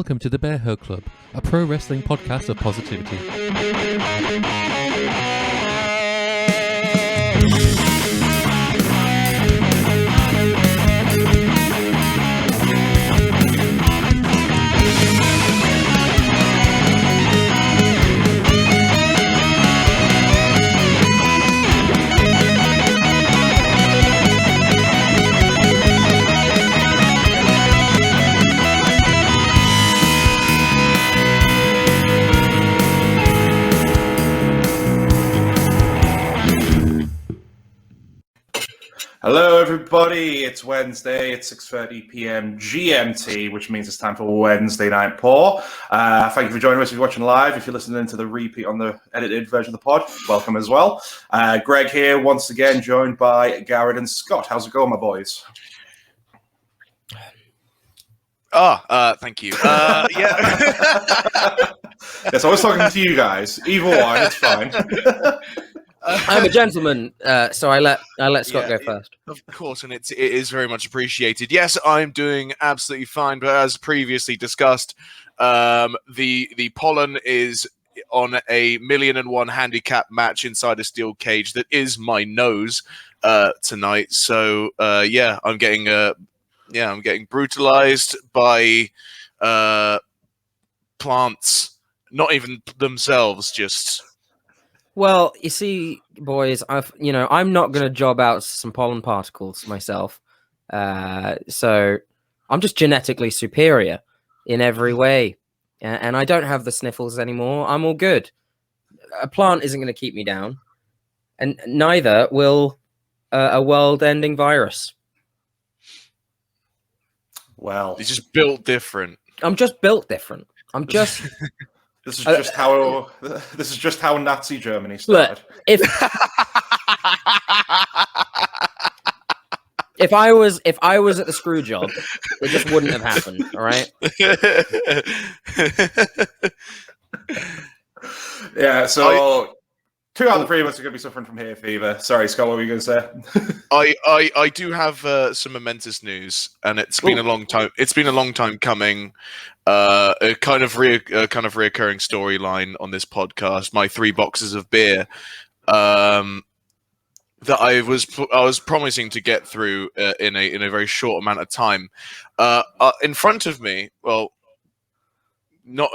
welcome to the Bearhug Club, a pro wrestling podcast of positivity. Hello everybody, it's Wednesday, it's 6:30 p.m. GMT, which means it's time for Wednesday Night Paw. Thank you for joining us if you're watching live. If you're listening to the repeat on the edited version of the pod, welcome as well. Greg here, once again, joined by Garrett and Scott. How's it going, my boys? Thank you. Yeah. Yes, I was talking to you guys. Either one, it's fine. I'm a gentleman, so I let Scott go first. Of course, and it is very much appreciated. Yes, I'm doing absolutely fine, but as previously discussed, the pollen is on a 1,000,001 handicap match inside a steel cage that is my nose tonight. So I'm getting brutalized by plants, not even themselves, just. Well, you see, boys, I'm not going to job out some pollen particles myself. So I'm just genetically superior in every way. And I don't have the sniffles anymore. I'm all good. A plant isn't going to keep me down. And neither will a world-ending virus. Well, You're just built different. I'm just built different. I'm just... This is just how Nazi Germany started. Look, if I was at the screw job, it just wouldn't have happened. All right. Yeah. So 2 out of the 3 of us are going to be suffering from hay fever. Sorry, Scott. What were you going to say? I do have some momentous news, and it's been a long time. It's been a long time coming. A kind of reoccurring storyline on this podcast. My 3 boxes of beer that I was promising to get through in a very short amount of time. In front of me, well, not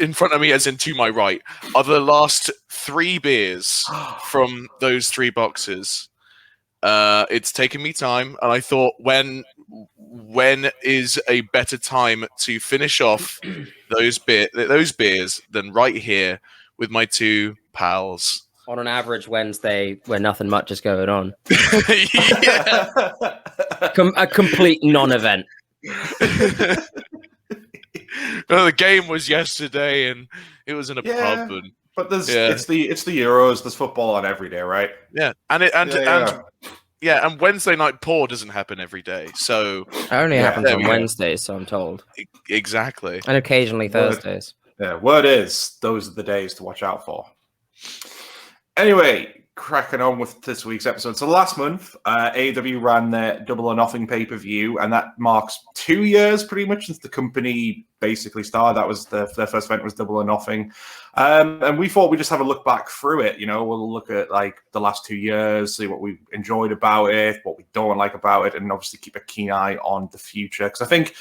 in front of me, as in to my right, are the last 3 beers from those 3 boxes. It's taken me time, and I thought, when is a better time to finish off those beers than right here with my 2 pals on an average Wednesday where nothing much is going on. Yeah. A complete non-event. No, the game was yesterday, and it was in a pub. And, but it's the Euros. There's football on every day, right? Yeah, and Wednesday Night Paw doesn't happen every day, so it only happens on Wednesdays, so I'm told. Exactly, and occasionally Thursdays. Word is those are the days to watch out for. Anyway, cracking on with this week's episode. So last month, AEW ran their Double or Nothing pay-per-view, and that marks 2 years pretty much since the company basically started. That was their first event was Double or Nothing. And we thought we'd just have a look back through it. You know, we'll look at like the last 2 years, see what we enjoyed about it, what we don't like about it, and obviously keep a keen eye on the future. Because I think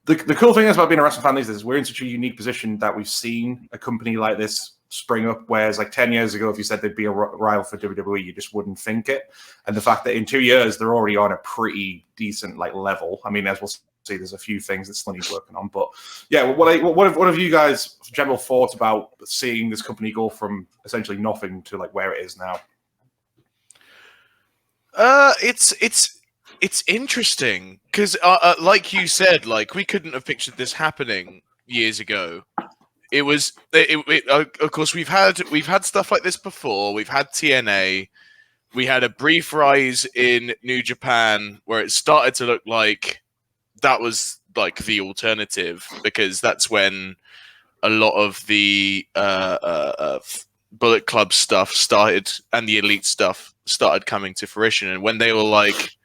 the cool thing is about being a wrestling fan these days is we're in such a unique position that we've seen a company like this spring up, whereas like 10 years ago, if you said they'd be a rival for WWE, you just wouldn't think it. And the fact that in 2 years, they're already on a pretty decent like level. I mean, as we'll see, there's a few things that Slinny's working on. But yeah, what have you guys' general thoughts about seeing this company go from essentially nothing to like where it is now? It's interesting because, like you said, like we couldn't have pictured this happening years ago. Of course, we've had stuff like this before. We've had TNA. We had a brief rise in New Japan where it started to look like that was like the alternative, because that's when a lot of the Bullet Club stuff started and the Elite stuff started coming to fruition. And when they were like,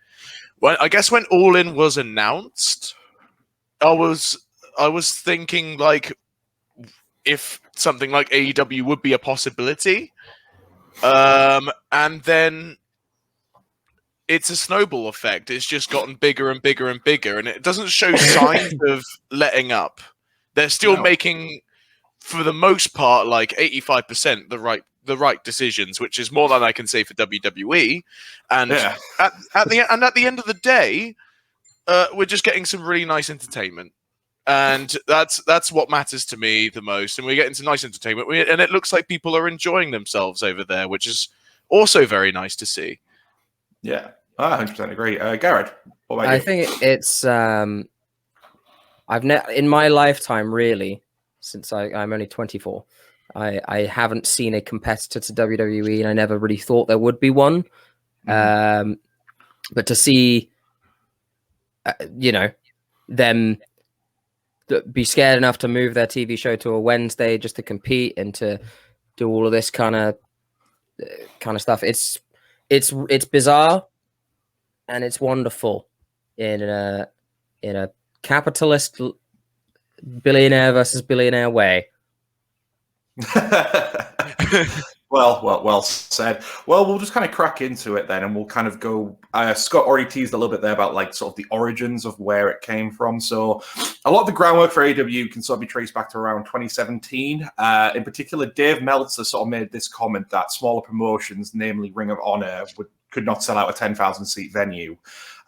when All In was announced, I was thinking like if something like AEW would be a possibility, and then it's a snowball effect. It's just gotten bigger and bigger and bigger, and it doesn't show signs of letting up. They're still making, for the most part, like 85% the right decisions, which is more than I can say for WWE. And at the end of the day, we're just getting some really nice entertainment, and that's what matters to me the most. And we're getting some nice entertainment, and it looks like people are enjoying themselves over there, which is also very nice to see. Yeah, I 100% agree. Garrett, what about you? I think it's in my lifetime, really, since I'm only 24, I haven't seen a competitor to WWE, and I never really thought there would be one. But to see, them be scared enough to move their TV show to a Wednesday just to compete and to do all of this kind of stuff, it's bizarre and it's wonderful in a capitalist billionaire versus billionaire way. Well said. Well, we'll just kind of crack into it then, and we'll kind of go. Scott already teased a little bit there about like sort of the origins of where it came from. So, a lot of the groundwork for AEW can sort of be traced back to around 2017. In particular, Dave Meltzer sort of made this comment that smaller promotions, namely Ring of Honor, could not sell out a 10,000 seat venue.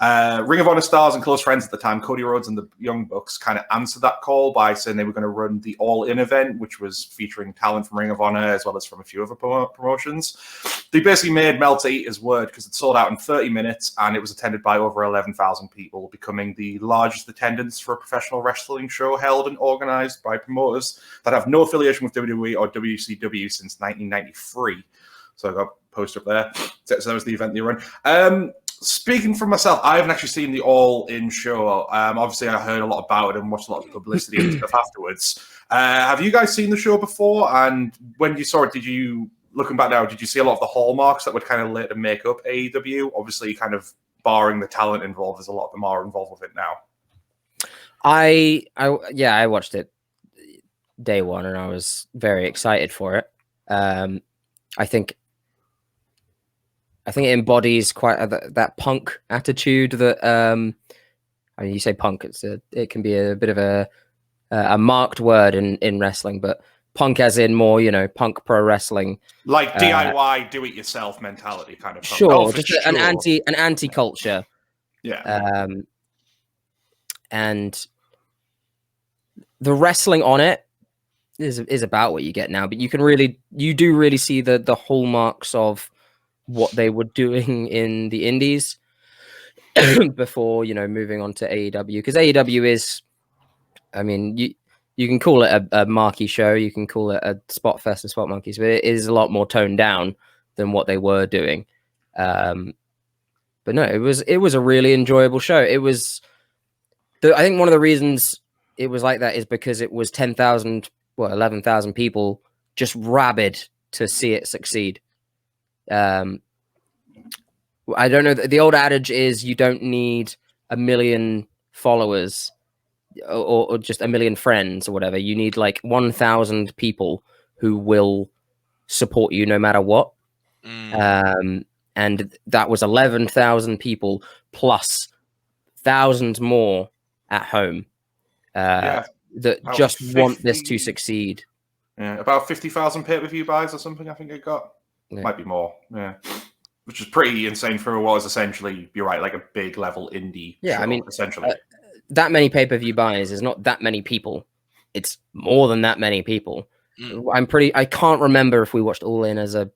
Ring of Honor stars and close friends at the time, Cody Rhodes and the Young Bucks, kind of answered that call by saying they were going to run the All In event, which was featuring talent from Ring of Honor as well as from a few other promotions. They basically made Meltzer eat his word because it sold out in 30 minutes and it was attended by over 11,000 people, becoming the largest attendance for a professional wrestling show held and organized by promoters that have no affiliation with WWE or WCW since 1993. So I got a post up there. So that was the event they run. Speaking for myself, I haven't actually seen the All-In show. Obviously, I heard a lot about it and watched a lot of publicity and stuff afterwards. Have you guys seen the show before? And when you saw it, looking back now, did you see a lot of the hallmarks that would kind of later make up AEW? Obviously, kind of barring the talent involved, there's a lot of them are involved with it now. I watched it day one and I was very excited for it. I think it embodies quite that punk attitude that I mean, you say punk, it can be a bit of a marked word in wrestling, but punk as in more, punk pro wrestling, like DIY, do it yourself mentality kind of. Punk. Sure, just an anti culture. Yeah. And the wrestling on it is about what you get now, but you do really see the hallmarks of what they were doing in the indies before, moving on to AEW, because AEW is, I mean, you can call it a marquee show, you can call it a spot fest and spot monkeys, but it is a lot more toned down than what they were doing. But no, it was a really enjoyable show. It was, I think one of the reasons it was like that is because it was 11,000 people just rabid to see it succeed. I don't know. The old adage is you don't need 1 million followers or just 1 million friends or whatever. You need like 1,000 people who will support you no matter what. And that was 11,000 people plus thousands more at home that just 50, want this to succeed. Yeah, about 50,000 pay-per-view buys or something, I think it got. Yeah. Might be more. Yeah. Which is pretty insane for what was essentially, you're right, like a big level indie show, I mean, essentially. That many pay-per-view buys is not that many people. It's more than that many people. I can't remember if we watched All In as a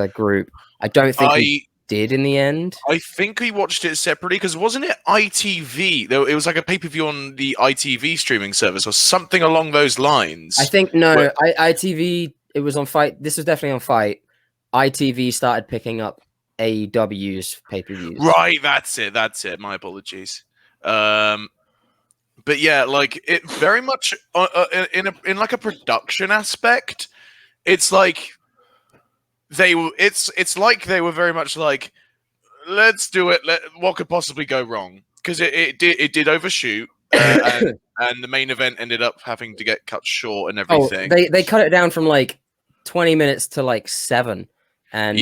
group. I don't think we did in the end. I think we watched it separately because wasn't it ITV? Though it was like a pay-per-view on the ITV streaming service or something along those lines. I think no, ITV. It was on Fight. This was definitely on Fight. ITV started picking up AEW's pay-per-views. Right, that's it. My apologies. But yeah, like it very much in like a production aspect, it's like it's like they were very much like, let's do it. What could possibly go wrong? Because it did overshoot. and the main event ended up having to get cut short and everything. They cut it down from like 20 minutes to like 7, and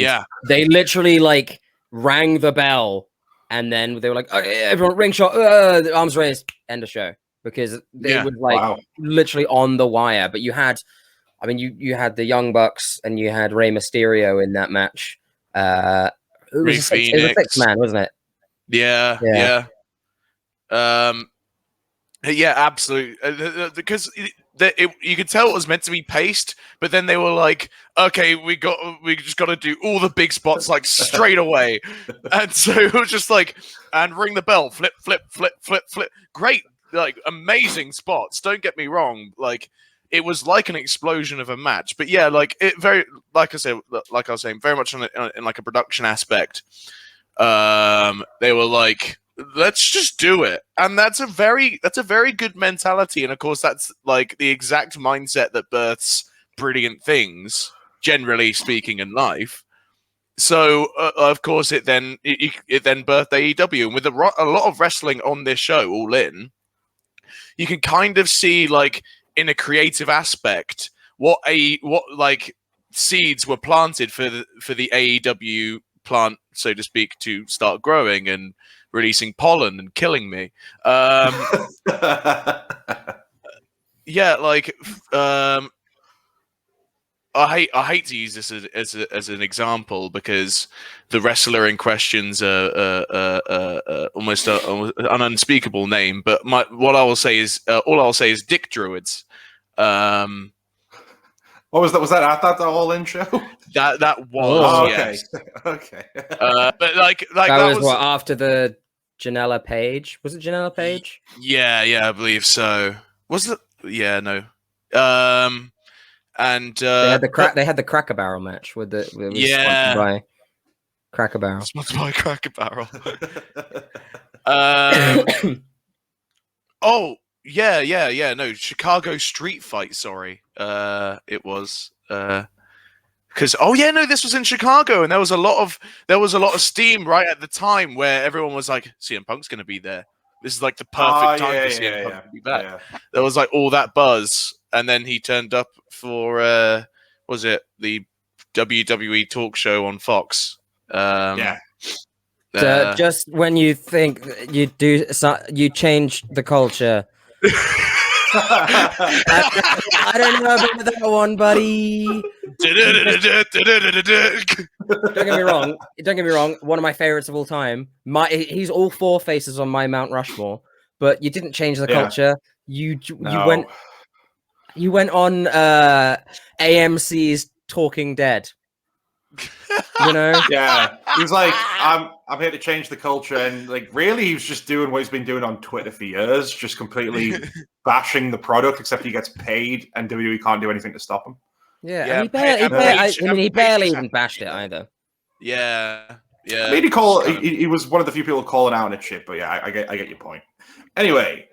they literally like rang the bell, and then they were like, okay, everyone ring shot, arms raised, end of show, because they was like literally on the wire. But you had, I mean, you had the Young Bucks and you had Rey Mysterio in that match. It was a six man, wasn't it? Yeah. Yeah, absolutely. Because you could tell it was meant to be paced, but then they were like, "Okay, we just got to do all the big spots like straight away," and so it was just like, and ring the bell, flip, flip, flip, flip, flip. Great, like amazing spots. Don't get me wrong, like it was like an explosion of a match. But yeah, like it very, like I was saying, very much in like a production aspect. They were like, let's just do it, and that's a very good mentality, and of course that's like the exact mindset that births brilliant things, generally speaking, in life. So of course it then birthed AEW, and with a lot of wrestling on this show, all in, you can kind of see like in a creative aspect what like seeds were planted for the AEW plant, so to speak, to start growing and releasing pollen and killing me. Yeah, like I hate to use this as an example, because the wrestler in question's almost an unspeakable name. But all I will say is Dick Druids. What was that? Was that at that All-In show? That was okay. Yes. Okay. But like that was what, after the Janela Page? Was it Janela Page? Yeah, I believe so. Was it? Yeah, no. And they had the Cracker Barrel match with the sponsored by Cracker Barrel. Sponsored by Cracker Barrel. Oh, yeah. No, Chicago Street Fight. Sorry, it was because this was in Chicago, and there was a lot of steam right at the time where everyone was like, CM Punk's going to be there. This is like the perfect time for CM Punk to be back. Yeah. There was like all that buzz, and then he turned up for was it the WWE talk show on Fox? Just when you think you change the culture. I don't know about that one, buddy. Don't get me wrong. One of my favorites of all time. He's all 4 faces on my Mount Rushmore. But you didn't change the culture. You went on AMC's Talking Dead. You know? Yeah. He was like, I'm here to change the culture, and like really he was just doing what he's been doing on Twitter for years, just completely bashing the product, except he gets paid and WWE can't do anything to stop him. Yeah. And he barely even bashed it either. Yeah. I mean, he was one of the few people calling out on it shit, but yeah, I get your point. Anyway,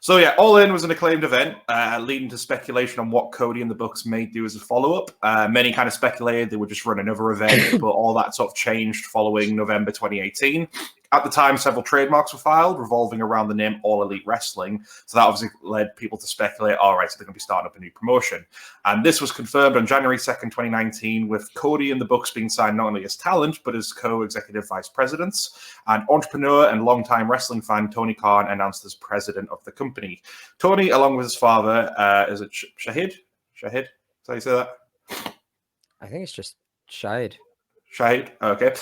so yeah, All In was an acclaimed event, leading to speculation on what Cody and the Bucks may do as a follow-up. Many kind of speculated they would just run another event, but all that sort of changed following November 2018. At the time, several trademarks were filed revolving around the name All Elite Wrestling. So that obviously led people to speculate, all right, so they're going to be starting up a new promotion. And this was confirmed on January 2nd, 2019, with Cody and the Bucks being signed not only as talent, but as co-executive vice presidents. And entrepreneur and longtime wrestling fan Tony Khan announced as president of the company. Tony, along with his father, is it Shahid? Shahid? Is that how you say that? I think it's just Shahid. Shahid, okay.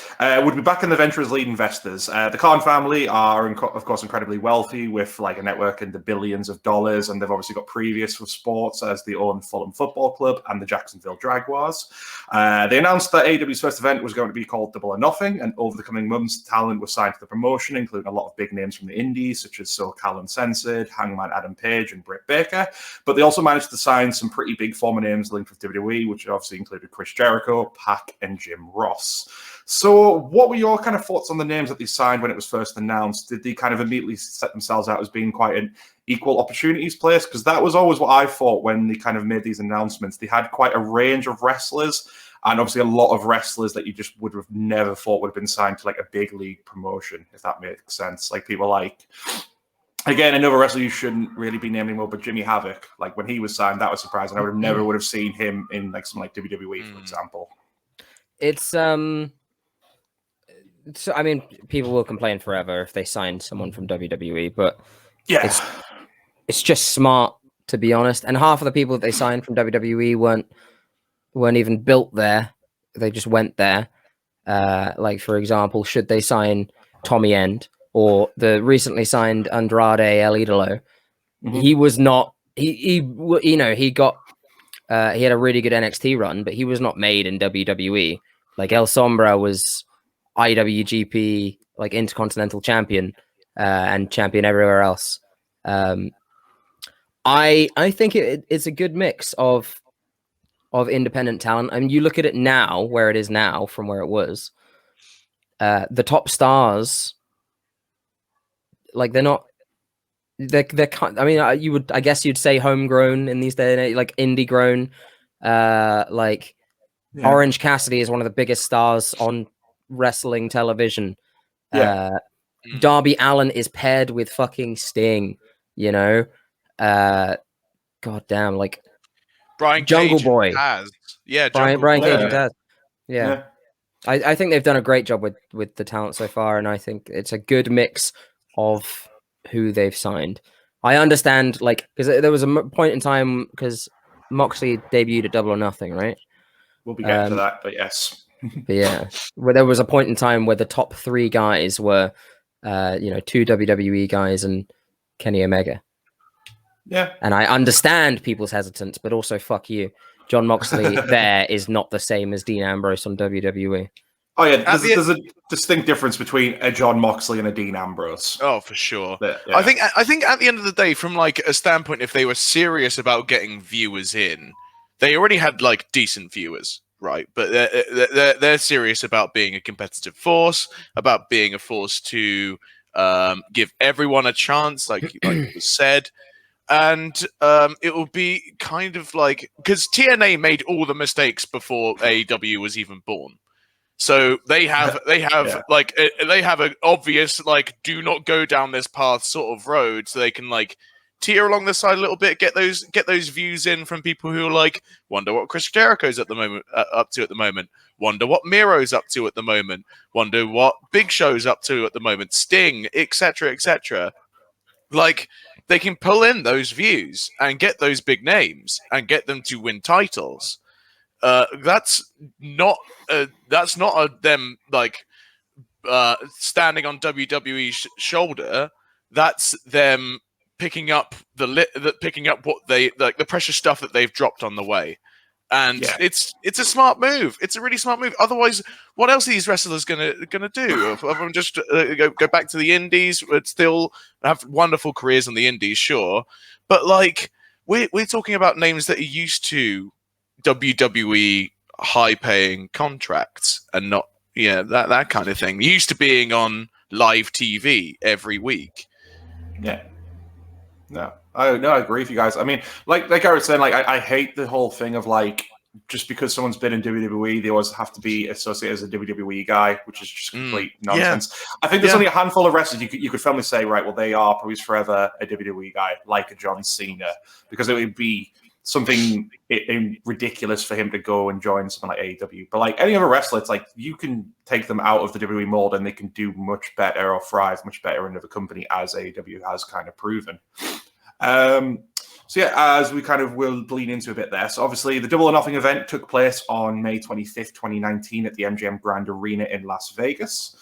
Would be back in the venture as lead investors. The Khan family are, of course, incredibly wealthy with like a network in the billions of dollars, and they've obviously got previous with sports as the own Fulham Football Club and the Jacksonville Jaguars. They announced that AEW's first event was going to be called Double or Nothing, and over the coming months, talent was signed to the promotion, including a lot of big names from the indies, such as SoCal Uncensored, Hangman Adam Page, and Britt Baker. But they also managed to sign some pretty big former names linked with WWE, which obviously included Chris Jericho, Pac, and Jim Ross. So what were your kind of thoughts on the names that they signed when it was first announced? Did they kind of immediately set themselves out as being quite an equal opportunities place? Because that was always what I thought when they kind of made these announcements. They had quite a range of wrestlers, and obviously a lot of wrestlers that you just would have never thought would have been signed to like a big league promotion, if that makes sense. Like people like Again, another wrestler you shouldn't really be naming more, but Jimmy Havoc. Like when he was signed, that was surprising. I would have seen him in like something like WWE, for example. It's so I mean, people will complain forever if they sign someone from WWE, but Yeah, it's just smart, to be honest. And half of the people that they signed from WWE weren't even built there; they just went there. Like for example, should they sign Tommy End or the recently signed Andrade El Idolo? He was not. He got. He had a really good NXT run, but he was not made in WWE. Like El Sombra was IWGP, like Intercontinental Champion, and champion everywhere else. I think it's a good mix of independent talent. I mean, you look at it now, where it is now from where it was. The top stars, like they're not. They're I mean, I guess you'd say homegrown in these days, like indie grown. Like Orange Cassidy is one of the biggest stars on wrestling television. Darby Allin is paired with fucking Sting, you know. God damn, like Brian Jungle Cage Boy. has. Yeah, Brian Cage and Taz. Yeah. I think they've done a great job with the talent so far, and I think it's a good mix of who they've signed. I understand, like, because there was a point in time because Moxley debuted at Double or Nothing, right? We'll be getting to that, but yes. But yeah, where there was a point in time where the top three guys were, two WWE guys and Kenny Omega. Yeah. And I understand people's hesitance, but also fuck you. John Moxley there is not the same as Dean Ambrose on WWE. Oh yeah, there's a distinct difference between a John Moxley and a Dean Ambrose. Oh, for sure. Yeah. I think at the end of the day, from like a standpoint, if they were serious about getting viewers in, they already had like decent viewers, right? But they're serious about being a competitive force, about being a force to give everyone a chance, like was said. And it will be kind of like, because TNA made all the mistakes before AEW was even born. So they have an obvious like do not go down this path sort of road, so they can like teeter along the side a little bit, get those views in from people who are like wonder what Chris Jericho's at the moment up to at the moment, wonder what Miro's up to at the moment, wonder what Big Show's up to at the moment, Sting, etc., etc. Like they can pull in those views and get those big names and get them to win titles. That's not them like standing on WWE's shoulder. That's them picking up what they like, the precious stuff that they've dropped on the way. And it's a smart move. It's a really smart move. Otherwise, what else are these wrestlers gonna do? If everyone just go back to the indies, but still have wonderful careers on the indies, sure. But like we're talking about names that are used to WWE high-paying contracts and not that kind of thing. Used to being on live TV every week. Yeah. No, I agree with you guys. I mean, like I was saying, like I hate the whole thing of like just because someone's been in WWE, they always have to be associated as a WWE guy, which is just complete nonsense. I think there's only a handful of wrestlers you could firmly say, right, well, they are probably forever a WWE guy, like a John Cena, because it would be something ridiculous for him to go and join something like AEW. But like any other wrestler, it's like you can take them out of the WWE mold and they can do much better or thrive much better in another company, as AEW has kind of proven. So yeah, as we kind of will bleed into a bit there. So obviously the Double or Nothing event took place on May 25th, 2019 at the MGM Grand Arena in Las Vegas.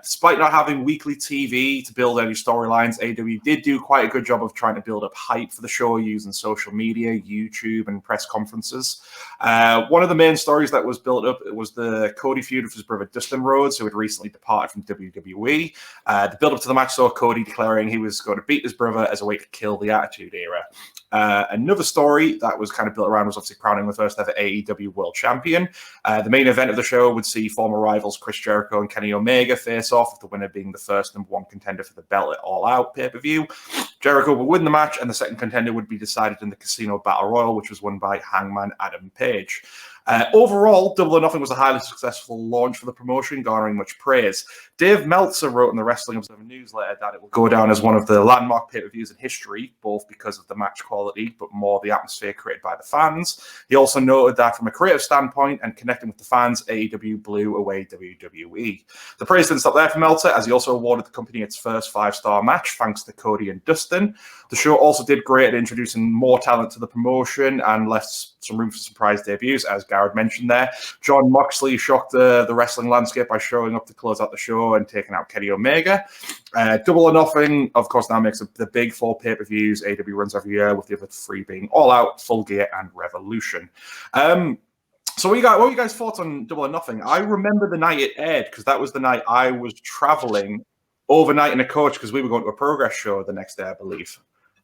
Despite not having weekly TV to build any storylines, AEW did do quite a good job of trying to build up hype for the show using social media, YouTube, and press conferences. One of the main stories that was built up was the Cody feud with his brother Dustin Rhodes, who had recently departed from WWE. The build-up to the match saw Cody declaring he was going to beat his brother as a way to kill the Attitude Era. Another story that was kind of built around was obviously crowning the first ever AEW World Champion. The main event of the show would see former rivals Chris Jericho and Kenny Omega face off, with the winner being the first #1 contender for the belt at All Out pay-per-view. Jericho would win the match, and the second contender would be decided in the Casino Battle Royal, which was won by Hangman Adam Page. Overall, Double or Nothing was a highly successful launch for the promotion, garnering much praise. Dave Meltzer wrote in the Wrestling Observer newsletter that it will go down as one of the landmark pay-per-views in history, both because of the match quality, but more the atmosphere created by the fans. He also noted that from a creative standpoint and connecting with the fans, AEW blew away WWE. The praise didn't stop there for Meltzer, as he also awarded the company its first 5-star match, thanks to Cody and Dustin. The show also did great at introducing more talent to the promotion and left some room for surprise debuts, as Garrett mentioned there. John Moxley shocked the wrestling landscape by showing up to close out the show and taking out Kenny Omega. Double or Nothing, of course, now makes the big 4 pay-per-views AEW runs every year, with the other 3 being All Out, Full Gear, and Revolution. So what are you guys' thoughts on Double or Nothing? I remember the night it aired, because that was the night I was traveling overnight in a coach, because we were going to a Progress show the next day, I believe.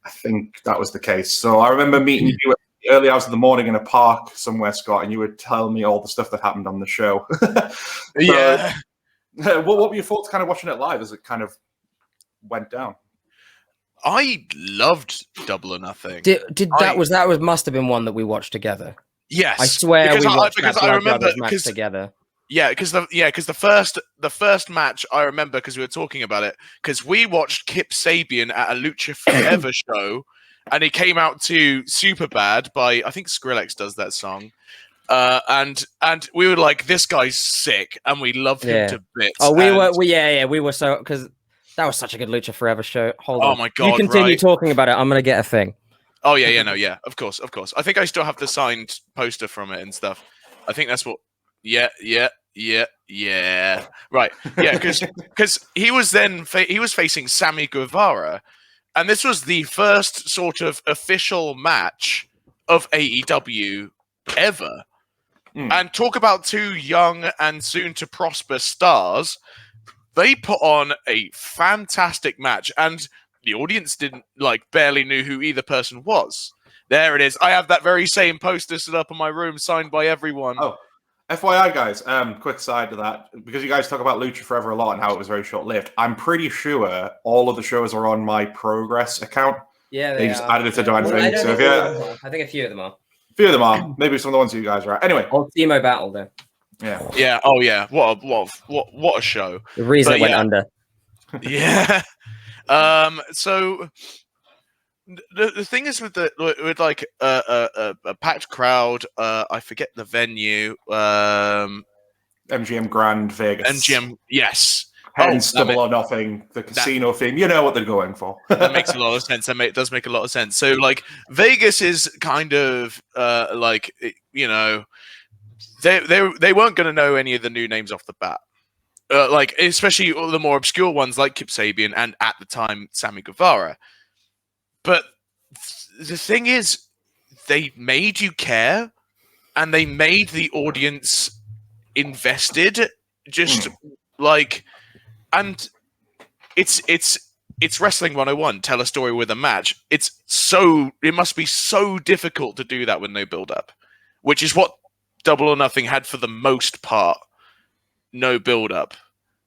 I think that was the case. So I remember meeting you at the early hours of the morning in a park somewhere, Scott, and you would tell me all the stuff that happened on the show. Yeah. What were your thoughts kind of watching it live as it kind of went down? I loved Double or Nothing. That must have been one that we watched together. Yes, I swear we watched that I remember match together. Yeah, because the first match I remember, because we were talking about it, because we watched Kip Sabian at a Lucha Forever show, and he came out to Superbad by, I think Skrillex does that song, and we were like, this guy's sick, and we loved him to bits. Oh, we were so, because that was such a good Lucha Forever show. Hold on, my god, you continue talking about it. I'm gonna get a thing. Oh yeah, of course. I think I still have the signed poster from it and stuff. I think that's what. Yeah. Right. Yeah, because he was then he was facing Sammy Guevara, and this was the first sort of official match of AEW ever. And talk about 2 young and soon to prosper stars. They put on a fantastic match, and the audience barely knew who either person was. There it is. I have that very same poster set up in my room, signed by everyone. Oh, FYI, guys, quick side to that, because you guys talk about Lucha Forever a lot and how it was very short-lived. I'm pretty sure all of the shows are on my Progress account. Yeah, they just added it to Divine Thing. So I think a few of them are. Maybe some of the ones you guys are at. Anyway, old Timo Battle though. Yeah. Yeah. Oh yeah. What a show. The reason it went under. Yeah. So the thing is with a packed crowd. I forget the venue. MGM Grand Vegas. MGM. Yes. Hence Double or Nothing, the casino theme. You know what they're going for. That makes a lot of sense. It does make a lot of sense. So Vegas is kind of they weren't going to know any of the new names off the bat. Especially all the more obscure ones like Kip Sabian and at the time Sammy Guevara. But the thing is, they made you care, and they made the audience invested. And it's Wrestling 101. Tell a story with a match. It must be so difficult to do that with no build up, which is what Double or Nothing had for the most part. No build up,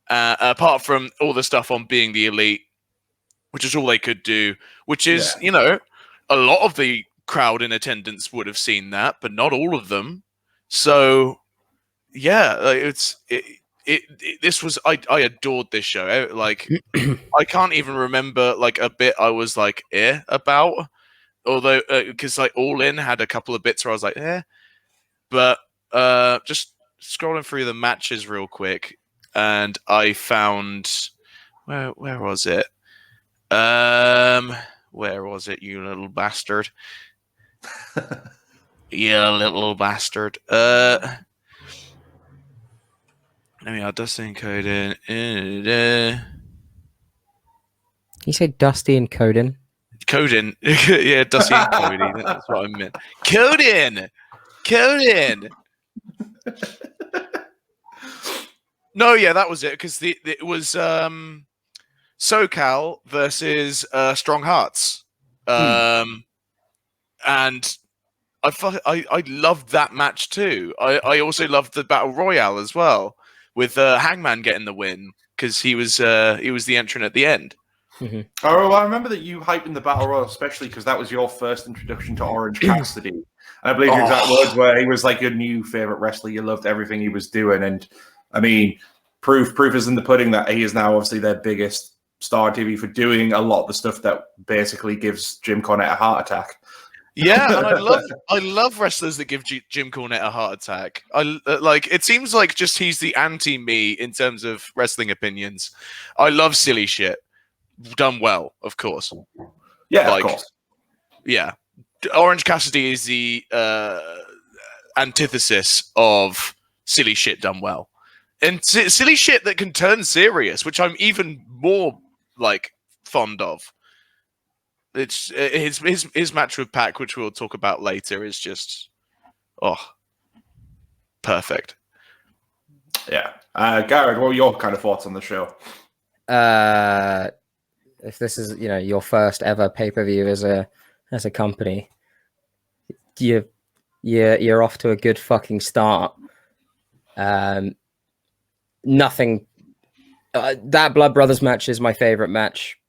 apart from all the stuff on Being the Elite, which is all they could do. Which is, a lot of the crowd in attendance would have seen that, but not all of them. So, yeah, this was I adored this show. I can't even remember a bit I was about, although because All In had a couple of bits where I was but just scrolling through the matches real quick, and I found where was it? Where was it, you little bastard? Yeah, little bastard. Dusty and Cody. You say Dusty and Codin? Codin. Yeah, Dusty and Cody. That's what I meant. Codin! No, yeah, that was it. Because it was SoCal versus Strong Hearts. And I loved that match too. I also loved the Battle Royale as well, with Hangman getting the win because he was the entrant at the end. Mm-hmm. Oh, well, I remember that you hyped in the Battle Royal, especially because that was your first introduction to Orange Cassidy. And I believe your exact words were he was like your new favorite wrestler. You loved everything he was doing. And I mean, proof is in the pudding that he is now obviously their biggest star on TV for doing a lot of the stuff that basically gives Jim Cornette a heart attack. Yeah, and I love wrestlers that give Jim Cornette a heart attack. It seems like just he's the anti-me in terms of wrestling opinions. I love silly shit. Done well, of course. Yeah, of course. Yeah. Orange Cassidy is the antithesis of silly shit done well. And silly shit that can turn serious, which I'm even more fond of. It's his match with Pac, which we'll talk about later, is just perfect. Yeah. Garrett, what were your kind of thoughts on the show? If this is your first ever pay-per-view as a company, you're off to a good fucking start. Nothing. That Blood Brothers match is my favorite match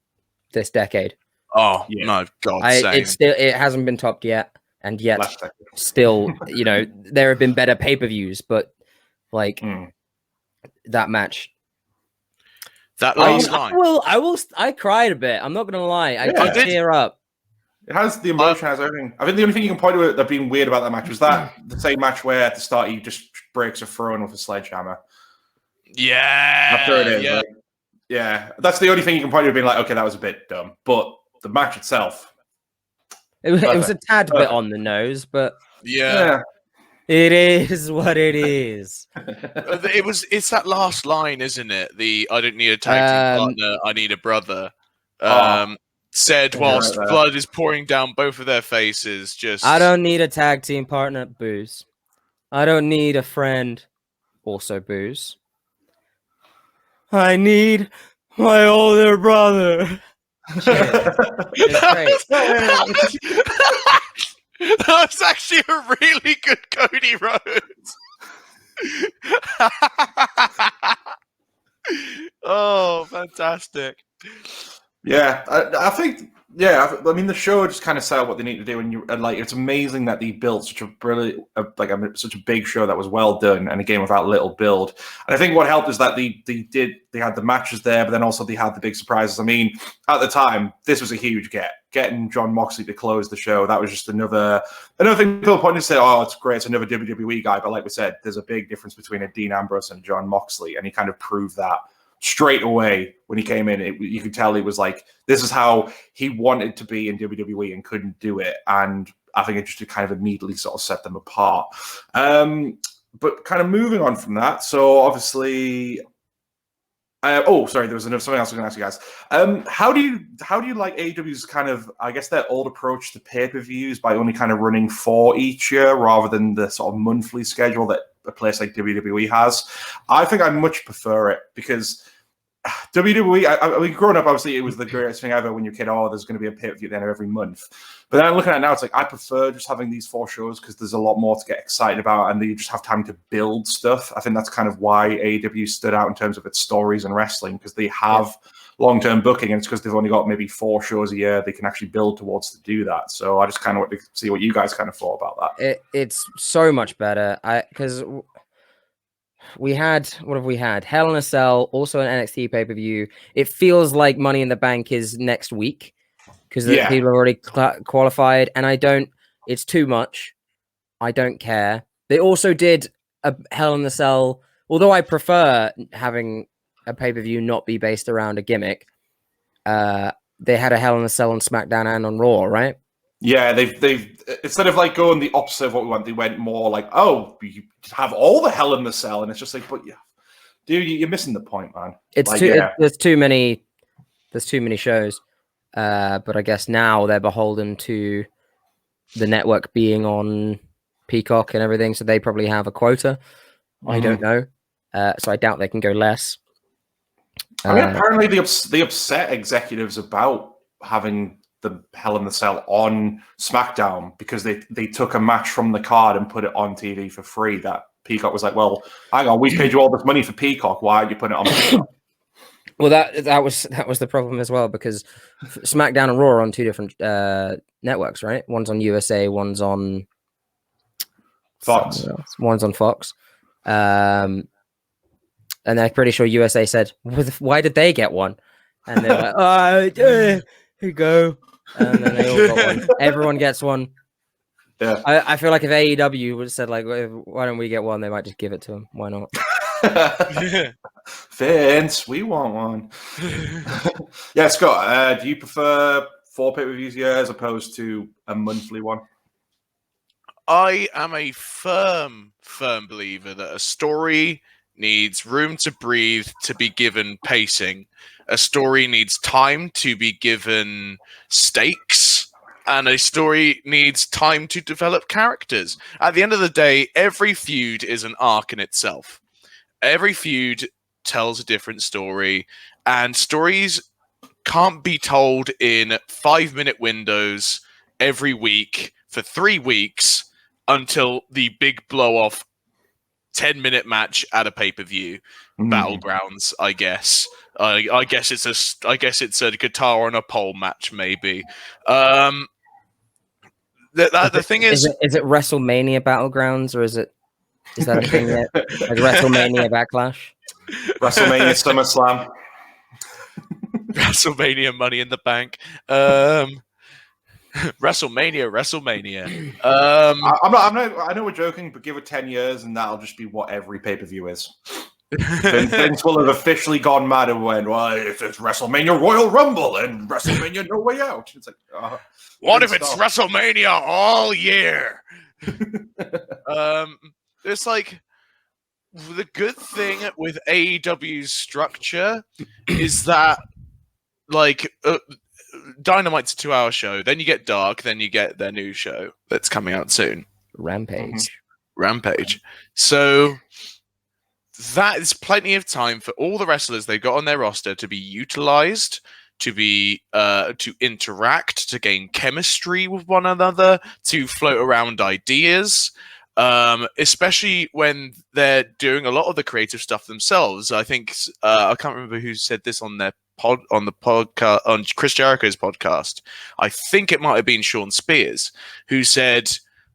this decade. Oh yeah. No, God, it hasn't been topped yet, and yet still, there have been better pay-per-views, but that match. That last line. I cried a bit. I'm not gonna lie. I did tear up. It has the emotion, has everything. I think the only thing you can point to that being weird about that match was that the same match where at the start he just breaks a throne with a sledgehammer. Yeah. After it is. Yeah. That's the only thing you can point to being like, okay, that was a bit dumb. But the match itself. It was a tad bit on the nose, but yeah. It is what it is. It's that last line, isn't it? I don't need a tag team partner, I need a brother. Said whilst blood is pouring down both of their faces. I don't need a tag team partner, booze. I don't need a friend, also booze. I need my older brother. It's great. That was actually a really good Cody Rhodes. Oh, fantastic. Yeah, I think, I mean, the show just kind of set up what they need to do, and it's amazing that they built such a brilliant, such a big show that was well done, and again without little build. And I think what helped is that they had the matches there, but then also they had the big surprises. I mean, at the time, this was a huge getting Jon Moxley to close the show. That was just another thing people pointed to say, oh, it's great, it's another WWE guy. But like we said, there's a big difference between a Dean Ambrose and Jon Moxley, and he kind of proved that straight away when he came in. You could tell he was like, this is how he wanted to be in WWE and couldn't do it. And I think it just kind of immediately sort of set them apart. But kind of moving on from that. So obviously, there was something else I was going to ask you guys. How do you like AEW's kind of, I guess, their old approach to pay-per-views by only kind of running 4 each year rather than the sort of monthly schedule that a place like WWE has? I think I much prefer it because WWE, I mean, growing up, obviously, it was the greatest thing ever when you're a kid. Oh, there's going to be a pay-per-view at the end of every month. But then I'm looking at it now, it's like, I prefer just having these 4 shows because there's a lot more to get excited about and you just have time to build stuff. I think that's kind of why AEW stood out in terms of its stories and wrestling, because they have long-term booking, and it's because they've only got maybe 4 shows a year they can actually build towards to do that. So I just kind of want to see what you guys kind of thought about that. It's so much better because we had, what have we had? Hell in a Cell, also an NXT pay-per-view. It feels like Money in the Bank is next week because people are already qualified, and it's too much. I don't care. They also did a Hell in a Cell, although I prefer having a pay-per-view not be based around a gimmick. They had a Hell in a Cell on SmackDown and on Raw, right? Yeah, they've instead of like going the opposite of what we want, they went more like, oh, you have all the Hell in the Cell, and it's just like, but yeah, dude, you're missing the point, man. There's too many shows, but I guess now they're beholden to the network being on Peacock and everything, so they probably have a quota. I don't know, so I doubt they can go less. I mean, apparently they upset executives about having the Hell in the Cell on SmackDown because they took a match from the card and put it on TV for free. That Peacock was like, well, hang on, we paid you all this money for Peacock. Why aren't you putting it on Peacock? Well, that was the problem as well, because SmackDown and Raw are on two different networks, right? One's on USA, one's on Fox. One's on Fox. And I'm pretty sure USA said, "Why did they get one?" And they're like, here you go. And then they all got one. Everyone gets one. Yeah. I feel like if AEW would have said, like, why don't we get one? They might just give it to them. Why not? Vince, we want one. Yeah, Scott, do you prefer 4 pay-per-views a year as opposed to a monthly one? I am a firm believer that a story needs room to breathe, to be given pacing. A story needs time to be given stakes, and a story needs time to develop characters. At the end of the day, every feud is an arc in itself. Every feud tells a different story, and stories can't be told in 5-minute windows every week for 3 weeks until the big blow-off 10-minute match at a pay-per-view. Battlegrounds, I guess. I guess it's a guitar on a pole match, maybe. The thing is it WrestleMania Battlegrounds, or is that a thing yet? Like WrestleMania Backlash, WrestleMania SummerSlam, WrestleMania Money in the Bank, WrestleMania. I know we're joking, but give it 10 years and that'll just be what every pay-per-view is. Vince will have officially gone mad and went, well, it's WrestleMania Royal Rumble and WrestleMania No Way Out. It's like, what if it's WrestleMania all year? It's like, the good thing with AEW's structure is that, like, Dynamite's a 2-hour show, then you get Dark, then you get their new show that's coming out soon, Rampage. So that is plenty of time for all the wrestlers they've got on their roster to be utilized, to be to interact, to gain chemistry with one another, to float around ideas, especially when they're doing a lot of the creative stuff themselves. I think I can't remember who said this on the podcast, on Chris Jericho's podcast. I think it might have been Sean Spears who said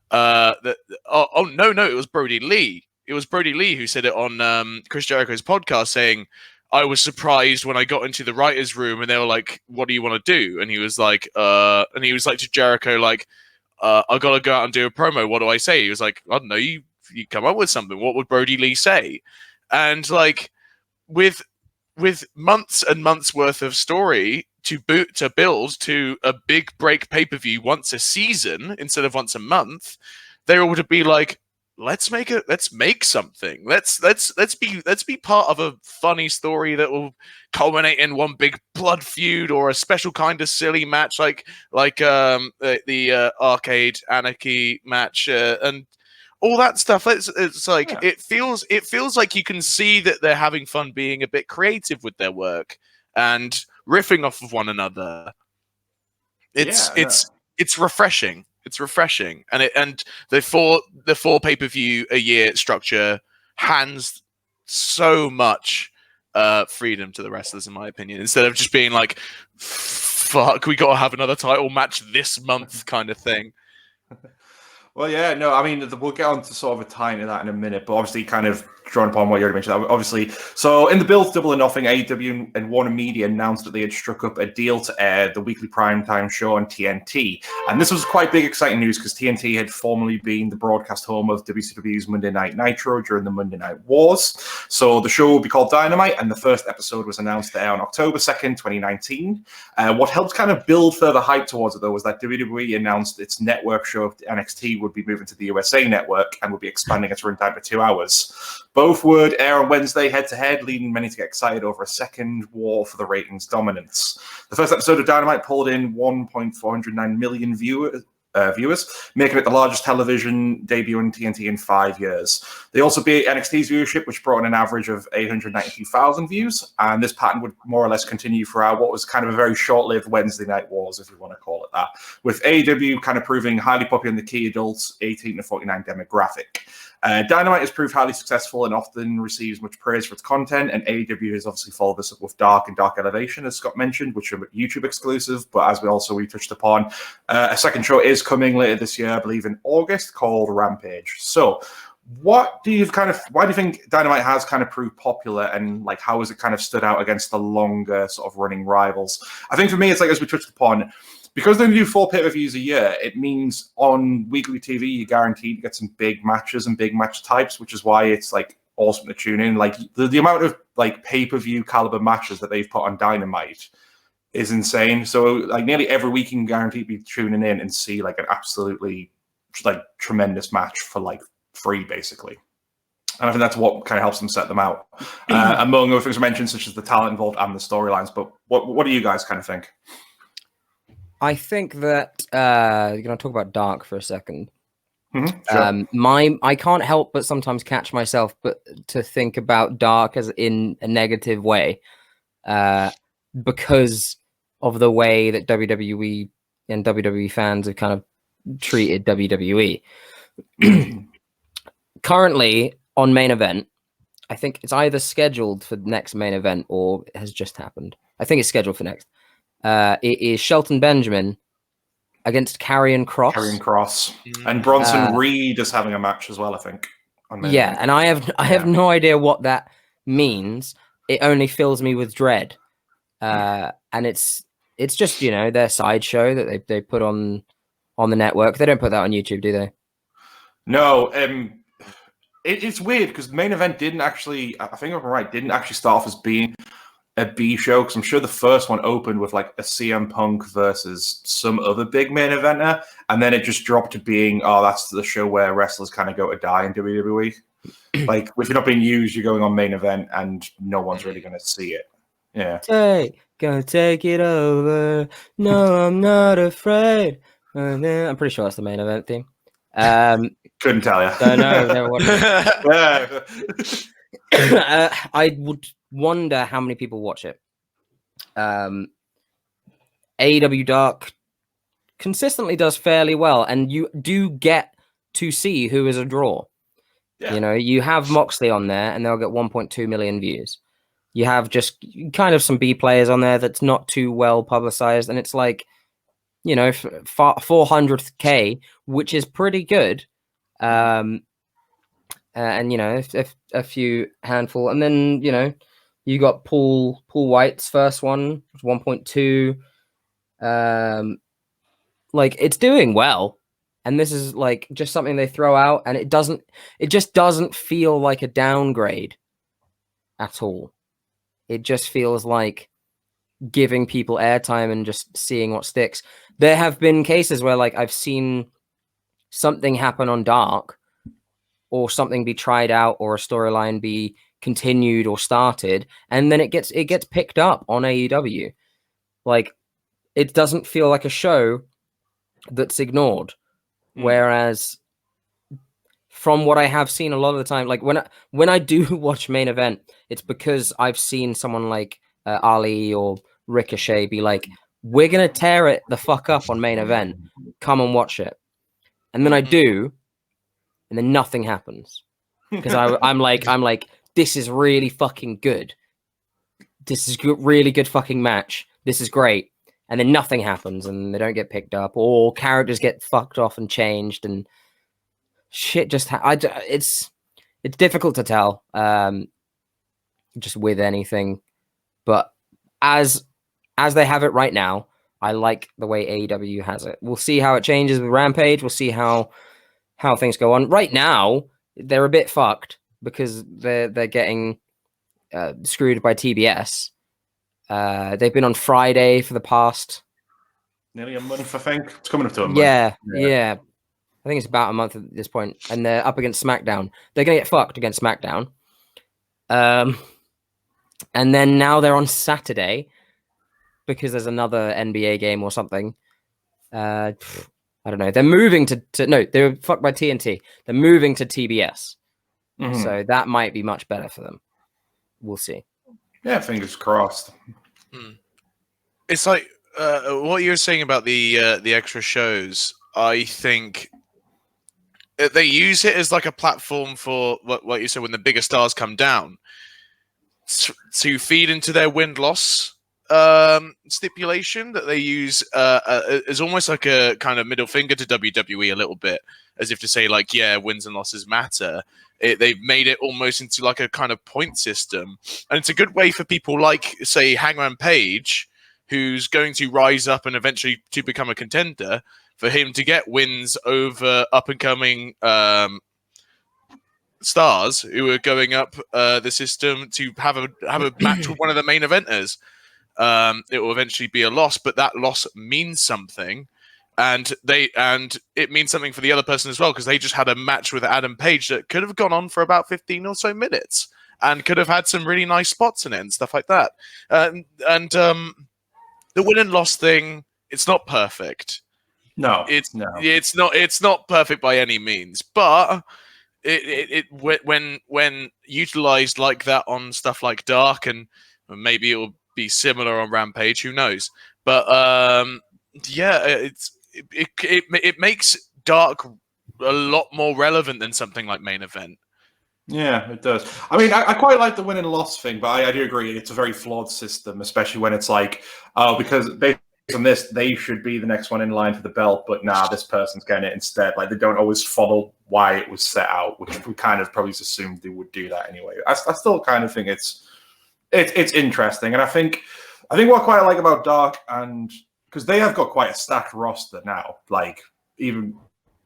that. No, it was Brodie Lee. It was Brodie Lee who said it on Chris Jericho's podcast, saying, I was surprised when I got into the writer's room and they were like, what do you want to do? And he was like, to Jericho, like, I got to go out and do a promo. What do I say? He was like, I don't know. You come up with something. What would Brodie Lee say? And like with months and months worth of story to build to a big break pay-per-view once a season instead of once a month, they were able to be like, let's make something. Let's be part of a funny story that will culminate in one big blood feud or a special kind of silly match like the Arcade Anarchy match and all that stuff. It's like, yeah. It feels like you can see that they're having fun being a bit creative with their work and riffing off of one another. It's refreshing. It's refreshing, and the four pay-per-view a year structure hands so much freedom to the wrestlers, in my opinion. Instead of just being like, "Fuck, we got to have another title match this month," kind of thing. Well, yeah, no, I mean, we'll get on to sort of a tie into that in a minute, but obviously kind of drawing upon what you already mentioned, obviously. So in the build to Double or Nothing, AEW and Warner Media announced that they had struck up a deal to air the weekly primetime show on TNT. And this was quite big, exciting news because TNT had formerly been the broadcast home of WCW's Monday Night Nitro during the Monday Night Wars. So the show will be called Dynamite, and the first episode was announced to air on October 2nd, 2019. What helped kind of build further hype towards it, though, was that WWE announced its network show, NXT, would be moving to the USA Network and would be expanding its runtime to 2 hours. Both would air on Wednesday head-to-head, leading many to get excited over a second war for the ratings dominance. The first episode of Dynamite pulled in 1.409 million viewers, making it the largest television debut in TNT in 5 years. They also beat NXT's viewership, which brought in an average of 892,000 views, and this pattern would more or less continue throughout what was kind of a very short-lived Wednesday Night Wars, if you want to call it that, with AEW kind of proving highly popular in the key adults 18 to 49 demographic. Dynamite has proved highly successful and often receives much praise for its content, and AEW has obviously followed this up with Dark and Dark Elevation, as Scott mentioned, which are YouTube exclusive, but as we touched upon, a second show is coming later this year, I believe in August, called Rampage. So why do you think Dynamite has kind of proved popular, and like how has it kind of stood out against the longer sort of running rivals? I think for me, it's like, as we touched upon, because they do 4 pay-per-views a year, it means on weekly TV you're guaranteed to get some big matches and big match types, which is why it's like awesome to tune in. Like the amount of like pay-per-view caliber matches that they've put on Dynamite is insane. So like nearly every week you can guarantee to be tuning in and see like an absolutely like tremendous match for like free, basically. And I think that's what kind of helps them set them out. Among other things I mentioned, such as the talent involved and the storylines. But what do you guys kind of think? I think that you're going to talk about Dark for a second. Mm-hmm, sure. I can't help but sometimes catch myself to think about Dark as in a negative way, because of the way that WWE and WWE fans have kind of treated WWE. Currently on Main Event, I think it's either scheduled for the next Main Event or it has just happened. I think it's scheduled for next. It is Shelton Benjamin against Karrion Kross. And Bronson Reed is having a match as well, I think. Yeah, and I have no idea what that means. It only fills me with dread. And it's just, you know, their sideshow that they put on the network. They don't put that on YouTube, do they? No, it's weird because Main Event didn't actually, I think I'm right, didn't actually start off as being a B show, because I'm sure the first one opened with like a CM Punk versus some other big main eventer, and then it just dropped to being, that's the show where wrestlers kind of go to die in WWE. Like, if you're not being used, you're going on Main Event, and no one's really going to see it. Yeah. Gonna take it over. No, I'm not afraid. I'm pretty sure that's the Main Event theme. Couldn't tell you. So no, never watched it. I would wonder how many people watch it. AEW Dark consistently does fairly well, and you do get to see who is a draw. Yeah. You know, you have Moxley on there, and they'll get 1.2 million views. You have just kind of some B players on there that's not too well publicized, and it's like, you know, 400K, which is pretty good. And you know, a few handful, and then you know, you got Paul White's first one, 1.2. Like, it's doing well, and this is like just something they throw out, and it just doesn't feel like a downgrade at all. It just feels like giving people airtime and just seeing what sticks. There have been cases where like I've seen something happen on Dark, or something be tried out, or a storyline be continued or started, and then it gets picked up on AEW. Like, it doesn't feel like a show that's ignored. Whereas from what I have seen a lot of the time, like when I do watch Main Event, it's because I've seen someone like Ali or Ricochet be like, we're going to tear it the fuck up on Main Event. Come and watch it. And then I do, and then nothing happens. Because I'm like, this is really fucking good. This is really good fucking match. This is great. And then nothing happens, and they don't get picked up, or characters get fucked off and changed, and shit just it's difficult to tell just with anything. But as they have it right now, I like the way AEW has it. We'll see how it changes with Rampage. We'll see how things go on. Right now, they're a bit fucked because they're getting screwed by TBS. They've been on Friday for the past nearly a month, I think. It's coming up to a month. Yeah. I think it's about a month at this point, and they're up against SmackDown. They're gonna get fucked against SmackDown. And then now they're on Saturday because there's another NBA game or something. I don't know. They're moving to no, they're fucked by TNT. They're moving to TBS. Mm-hmm. So that might be much better for them. We'll see. Yeah, fingers crossed. It's like what you're saying about the extra shows. I think they use it as like a platform for what you said when the bigger stars come down to feed into their win-loss stipulation that they use as almost like a kind of middle finger to WWE a little bit, as if to say like, yeah, wins and losses matter. They've made it almost into like a kind of point system, and it's a good way for people like, say, Hangman Page, who's going to rise up and eventually to become a contender, for him to get wins over up-and-coming stars who are going up the system to have a match with one of the main eventers. It will eventually be a loss, but that loss means something, and it means something for the other person as well, because they just had a match with Adam Page that could have gone on for about 15 or so minutes and could have had some really nice spots in it and stuff like that. The win and loss thing, it's not perfect. No, it's not perfect by any means, but when utilized like that on stuff like Dark, and maybe it will be similar on Rampage, who knows? But it makes Dark a lot more relevant than something like Main Event. Yeah, it does. I mean, I quite like the win and loss thing, but I do agree it's a very flawed system, especially when it's like, oh, because based on this, they should be the next one in line for the belt, but nah, this person's getting it instead. Like, they don't always follow why it was set out, which we kind of probably assumed they would do that anyway. I still kind of think it's interesting, and I think what I quite like about Dark, and because they have got quite a stacked roster now, like even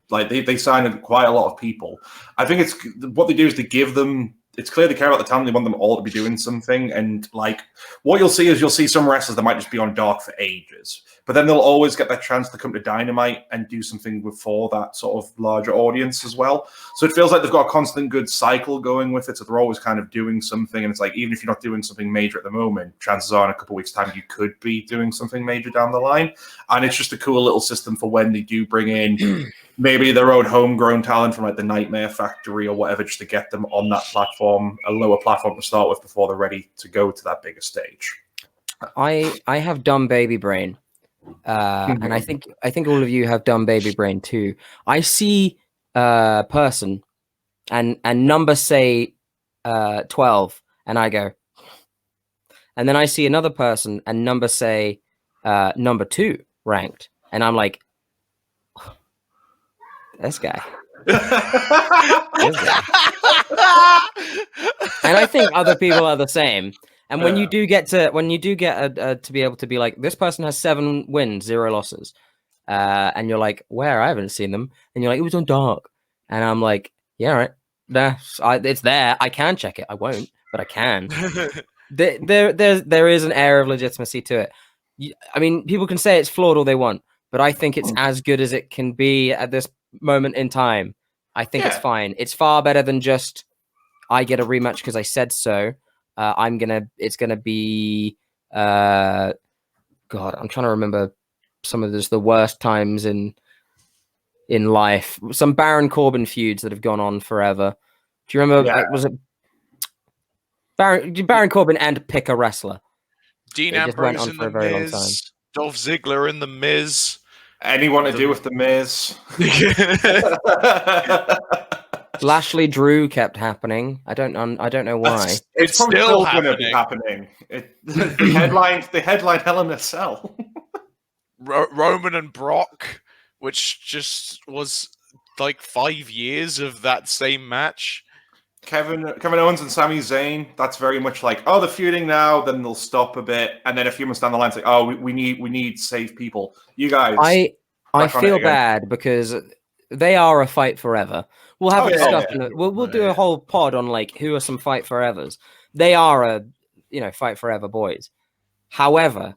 like they signed quite a lot of people. I think it's what they do is they give them. It's clear they care about the talent. They want them all to be doing something. And like what you'll see some wrestlers that might just be on Dark for ages, but then they'll always get that chance to come to Dynamite and do something for that sort of larger audience as well. So it feels like they've got a constant good cycle going with it. So they're always kind of doing something. And it's like, even if you're not doing something major at the moment, chances are in a couple of weeks' time, you could be doing something major down the line. And it's just a cool little system for when they do bring in maybe their own homegrown talent from like the Nightmare Factory or whatever, just to get them on that platform, a lower platform to start with before they're ready to go to that bigger stage. I have dumb baby brain, and I think all of you have dumb baby brain too. I see a person and number say 12, and I go, and then I see another person and number say number 2 ranked, and I'm like, this guy. And I think other people are the same. And when you do get to be able to be like, this person has 7 wins, 0 losses, and you're like, where? I haven't seen them. And you're like, it was on Dark, and I'm like, yeah, right, nah, it's there. I can check it. I won't, but I can. There is an air of legitimacy to it. I mean, people can say it's flawed all they want, but I think it's as good as it can be at this moment in time. I think it's fine. It's far better than just I get a rematch because I said so. It's gonna be God, I'm trying to remember some of the worst times in life. Some Baron Corbin feuds that have gone on forever. Do you remember? Was it Baron Corbin and pick a wrestler? Dean Ambrose in the Miz, Dolph Ziggler in the Miz. Anyone to do with the Miz? Lashley Drew kept happening. I don't know why. It's still going to be happening. The headline Hell in a Cell. Roman and Brock, which just was like 5 years of that same match. Kevin Owens and Sami Zayn, that's very much like, oh, they're feuding now, then they'll stop a bit, and then a few months down the line, it's like, oh, we need safe people. You guys, I feel bad because they are a fight forever. We'll have a discussion. We'll do a whole pod on like who are some fight forevers. They are a fight forever boys. However,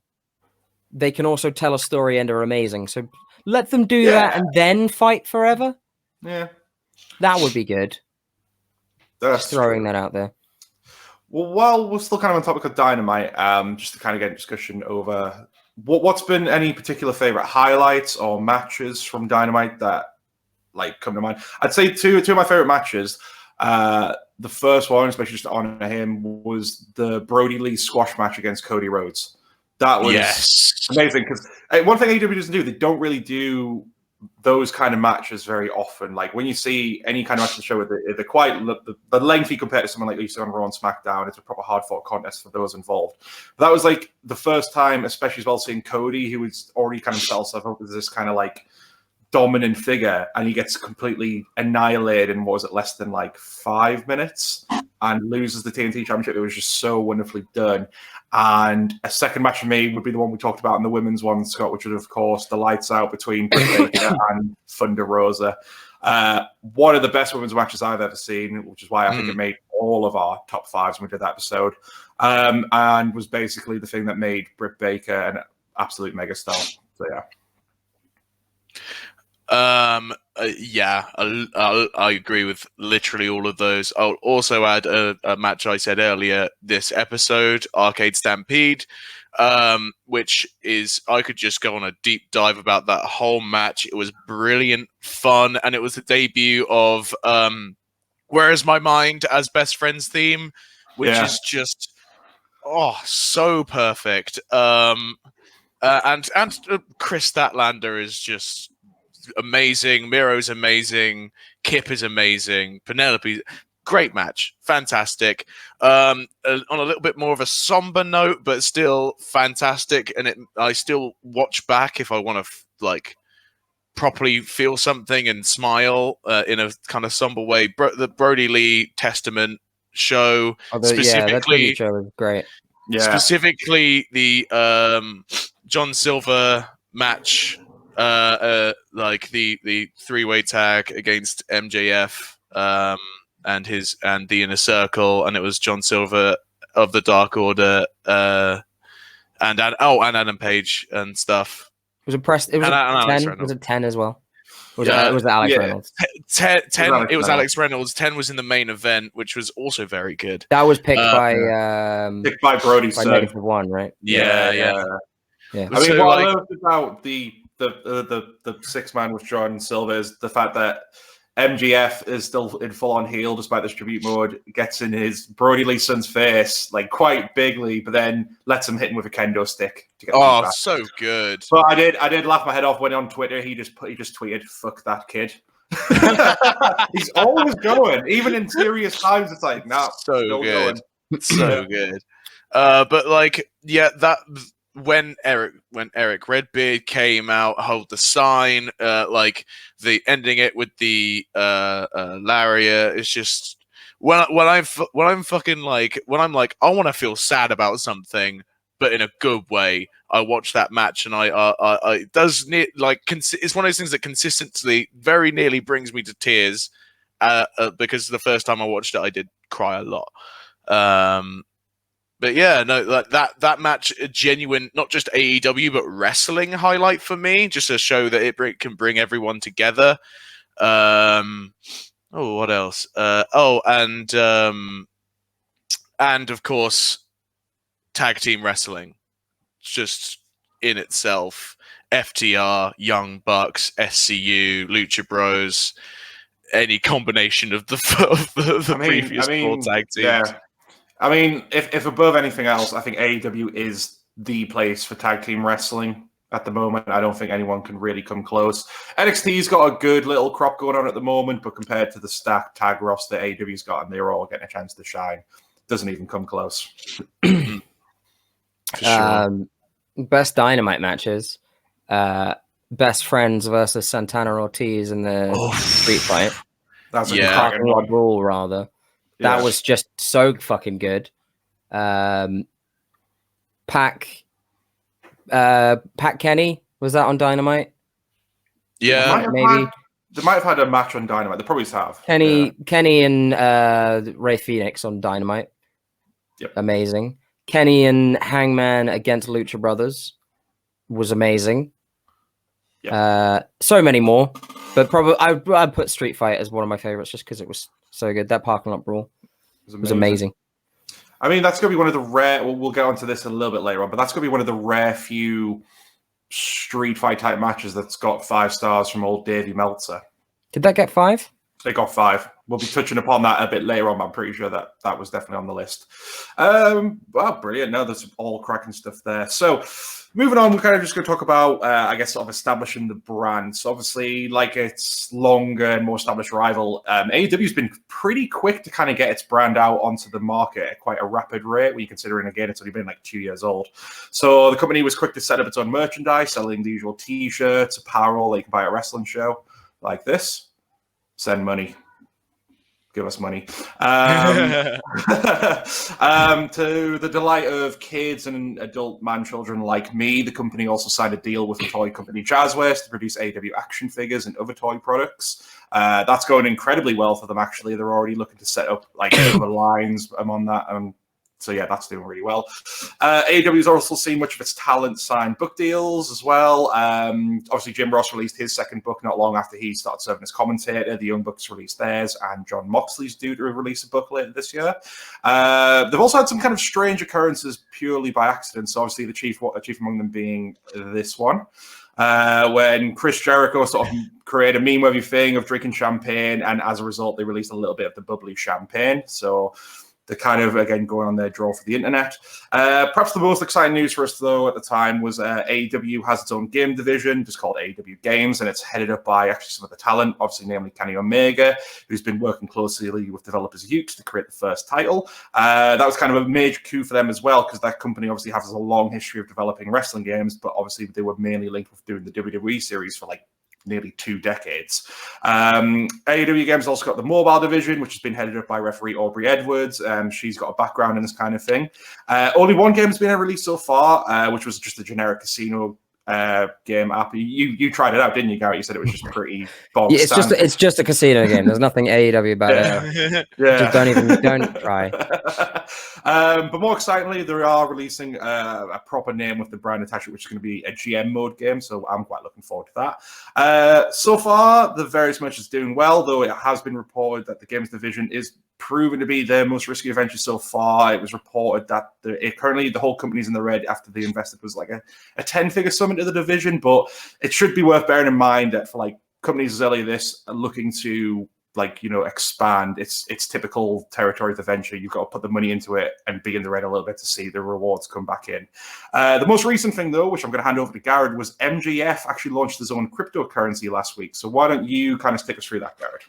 they can also tell a story and are amazing. So let them do that and then fight forever. Yeah, that would be good. That's just throwing that out there. Well, while we're still kind of on topic of Dynamite, just to kind of get a discussion over what's been any particular favorite highlights or matches from Dynamite that like come to mind. I'd say two of my favorite matches. The first one, especially just to honor him, was the Brodie Lee squash match against Cody Rhodes. That was amazing because one thing AEW doesn't do, they don't really do those kind of matches very often. Like when you see any kind of match on the show, they're quite the lengthy compared to someone like you see on Raw and SmackDown. It's a proper hard fought contest for those involved. But that was like the first time, especially as well, seeing Cody, who was already kind of set himself up as this kind of like dominant figure, and he gets completely annihilated in what was it, less than like 5 minutes, and loses the TNT Championship. It was just so wonderfully done. And a second match for me would be the one we talked about in the women's one, Scott, which was, of course, the lights out between Britt Baker and Thunder Rosa. One of the best women's matches I've ever seen, which is why I think it made all of our top fives when we did that episode, and was basically the thing that made Britt Baker an absolute megastar. So, yeah. I agree with literally all of those. I'll also add a match I said earlier this episode, Arcade Stampede, which is, I could just go on a deep dive about that whole match. It was brilliant fun, and it was the debut of Where Is My Mind as Best Friends theme, which is just so perfect. And Chris Statlander is just amazing. Miro's amazing. Kip is amazing. Penelope, great match, fantastic. On a little bit more of a somber note, but still fantastic. And I still watch back if I want to properly feel something and smile in a kind of somber way. The Brodie Lee Testament show, specifically, that show was great. Yeah, specifically the John Silver match. The three-way tag against MJF and the Inner Circle, and it was John Silver of the Dark Order and Adam Page and stuff. It was impressive. It was a 10. Was it 10 as well? Was it Alex Reynolds? 10. It was Alex Reynolds. 10 was in the main event, which was also very good. That was picked by Brody's by -1, right? Yeah. I mean, what I loved about the 6-man with John Silver is the fact that MGF is still in full-on heel despite this tribute mode, gets in his Brodie Lee's son's face quite bigly, but then lets him hit him with a kendo stick to get back. So good. But I did laugh my head off when on Twitter he just tweeted, "Fuck that kid." He's always going, even in serious times. It's like, nah, so good, so good. That. When Eric Redbeard came out, hold the sign, the ending it with the lariat, it's just when I'm I want to feel sad about something, but in a good way. I watch that match and it's one of those things that consistently very nearly brings me to tears because the first time I watched it, I did cry a lot. But yeah, no, that match, a genuine, not just AEW, but wrestling highlight for me, just to show that it can bring everyone together. What else? And of course, tag team wrestling, just in itself. FTR, Young Bucks, SCU, Lucha Bros, any combination of the previous four tag teams. Yeah. I mean, if above anything else, I think AEW is the place for tag team wrestling at the moment. I don't think anyone can really come close. NXT's got a good little crop going on at the moment, but compared to the stacked tag roster that AEW's got, and they're all getting a chance to shine, doesn't even come close. For sure. Best Dynamite matches. Best Friends versus Santana Ortiz in the street fight. That's a Parking Lot Brawl, rather. That was just so fucking good. Pac Kenny, was that on Dynamite? Yeah, maybe. They might have had a match on Dynamite. They probably have. Kenny and Ray Phoenix on Dynamite. Yep. Amazing. Kenny and Hangman against Lucha Brothers was amazing. Yep. So many more, but probably I'd put Street Fight as one of my favorites just because it was so good. That Parking Lot Brawl was amazing. I mean, that's going to be one of the rare. We'll get onto this a little bit later on, but that's going to be one of the rare few Street Fight type matches that's got 5 stars from old Davey Meltzer. Did that get 5? They got 5. We'll be touching upon that a bit later on. But I'm pretty sure that was definitely on the list. Well, brilliant. No, there's all cracking stuff there. So moving on, we're kind of just going to talk about, I guess, sort of establishing the brand. So obviously, like its longer and more established rival, AEW's been pretty quick to kind of get its brand out onto the market at quite a rapid rate, when you considering, again, it's only been like 2 years old. So the company was quick to set up its own merchandise, selling the usual T-shirts, apparel that you can buy at a wrestling show, like this. Send money. Give us money. To the delight of kids and adult man-children like me, the company also signed a deal with the toy company Jazzwares to produce AEW action figures and other toy products. That's going incredibly well for them, actually. They're already looking to set up like other lines on that. So yeah, that's doing really well. AEW's also seen much of its talent sign book deals as well. Obviously, Jim Ross released his second book not long after he started serving as commentator. The Young Bucks released theirs, and John Moxley's due to release a book later this year. They've also had some kind of strange occurrences purely by accident. So obviously, the chief among them being this one. When Chris Jericho sort of created a meme-worthy thing of drinking champagne, and as a result, they released a little bit of the bubbly champagne. So they're kind of, again, going on their draw for the internet. Perhaps the most exciting news for us, though, at the time was AEW has its own game division, just called AEW Games, and it's headed up by actually some of the talent, obviously, namely Kenny Omega, who's been working closely with developers Ukes to create the first title. That was kind of a major coup for them as well, because that company obviously has a long history of developing wrestling games, but obviously they were mainly linked with doing the WWE series for like nearly 2 decades. AEW Games also got the mobile division, which has been headed up by referee Aubrey Edwards. She's got a background in this kind of thing. Only one game has been released so far, which was just a generic casino game app. You tried it out, didn't you, Garrett? You said it was just pretty bog standard. It's just a casino game. There's nothing AEW about it. Just don't try. But more excitingly, they are releasing a proper name with the brand attached, which is going to be a GM mode game. So I'm quite looking forward to that. So far, the various much is doing well, though it has been reported that the games division is proven to be their most risky venture so far. It was reported that currently the whole company's in the red after they invested was like a 10-figure sum into the division. But it should be worth bearing in mind that for like companies as early as this are looking to expand its typical territory of the venture, you've got to put the money into it and be in the red a little bit to see the rewards come back in. The most recent thing, though, which I'm going to hand over to Garrett, was MJF actually launched his own cryptocurrency last week. So why don't you kind of stick us through that, Garrett?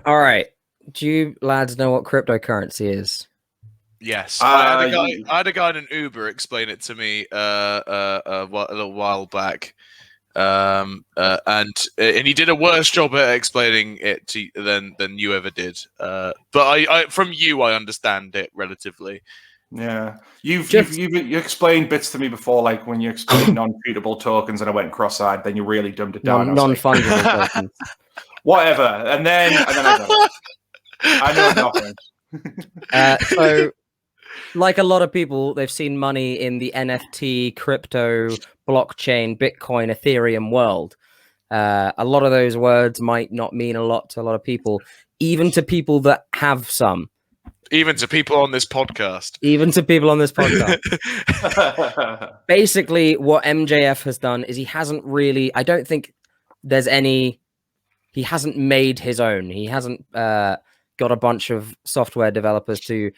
All right. Do you lads know what cryptocurrency is? Yes, I had a guy in an Uber explain it to me a little while back, and he did a worse job at explaining it to than you ever did. But I from you, I understand it relatively. Yeah, you explained bits to me before, like when you explained non-computable tokens, and I went cross-eyed. Then you really dumbed it down. Non-fungible tokens. Whatever, and then I got it. I know nothing. So, like a lot of people, they've seen money in the NFT, crypto, blockchain, Bitcoin, Ethereum world. A lot of those words might not mean a lot to a lot of people, even to people that have some. Even to people on this podcast. Basically, what MJF has done is he hasn't really... I don't think there's any... He hasn't made his own. He hasn't... got a bunch of software developers to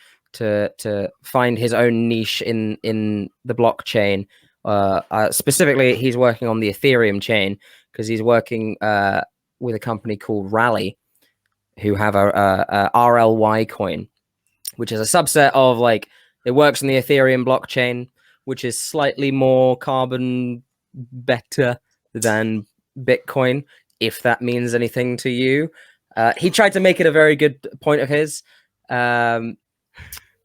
find his own niche in the blockchain. Specifically, he's working on the Ethereum chain because he's working with a company called Rally, who have a RLY coin, which is a subset of it works in the Ethereum blockchain, which is slightly more carbon better than Bitcoin, if that means anything to you. He tried to make it a very good point of his.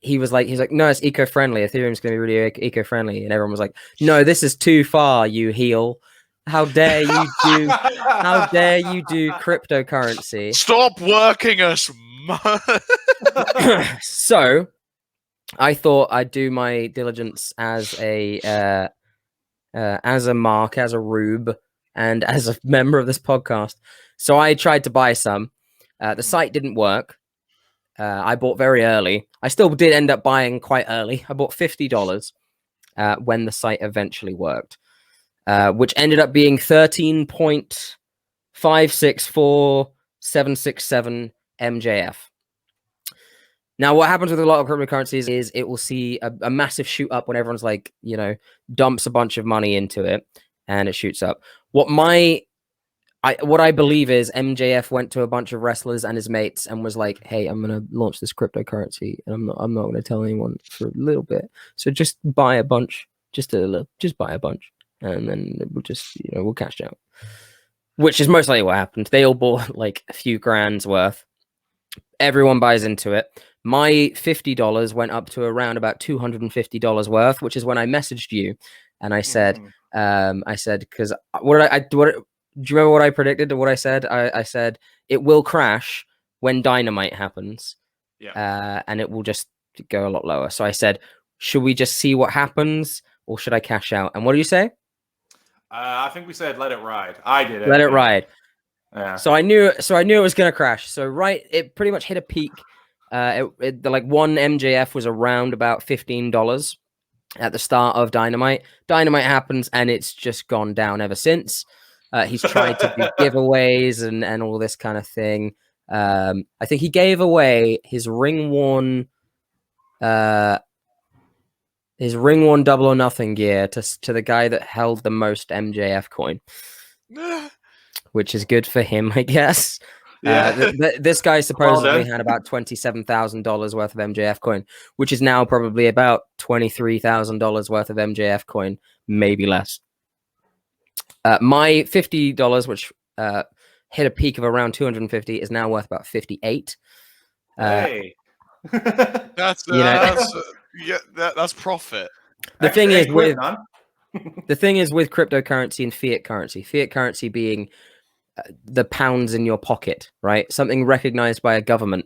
He's like, no, it's eco-friendly. Ethereum's going to be really eco-friendly. And everyone was like, no, this is too far, you heel. How dare you do cryptocurrency? Stop working us. So I thought I'd do my diligence as a mark, as a rube, and as a member of this podcast. So I tried to buy some. The site didn't work. I bought very early. I still did end up buying quite early. I bought $50 when the site eventually worked, which ended up being 13.5646 767 MJF. Now, what happens with a lot of cryptocurrencies is it will see a massive shoot up when everyone's like, dumps a bunch of money into it and it shoots up. What I believe is MJF went to a bunch of wrestlers and his mates and was like, "Hey, I'm gonna launch this cryptocurrency, and I'm not gonna tell anyone for a little bit. So just buy a bunch, just buy a bunch, and then we'll just we'll cash out." Which is most likely what happened. They all bought like a few grand's worth. Everyone buys into it. My $50 went up to around about $250 worth, which is when I messaged you, and I said, because do you remember what I predicted or what I said? I said it will crash when Dynamite happens, and it will just go a lot lower. So I said, should we just see what happens, or should I cash out? And what do you say? I think we said let it ride. I did it. Let it ride. Yeah. So I knew it was gonna crash. So it pretty much hit a peak. Like one MJF was around about $15 at the start of Dynamite. Dynamite happens, and it's just gone down ever since. He's tried to do giveaways and all this kind of thing. I think he gave away his ring worn Double or Nothing gear to the guy that held the most MJF coin, which is good for him, I guess. Yeah. This guy supposedly had about $27,000 worth of MJF coin, which is now probably about $23,000 worth of MJF coin, maybe less. My $50, which hit a peak of around 250, is now worth about 58. Hey, that's profit. The thing is with cryptocurrency and fiat currency being the pounds in your pocket, right? Something recognized by a government.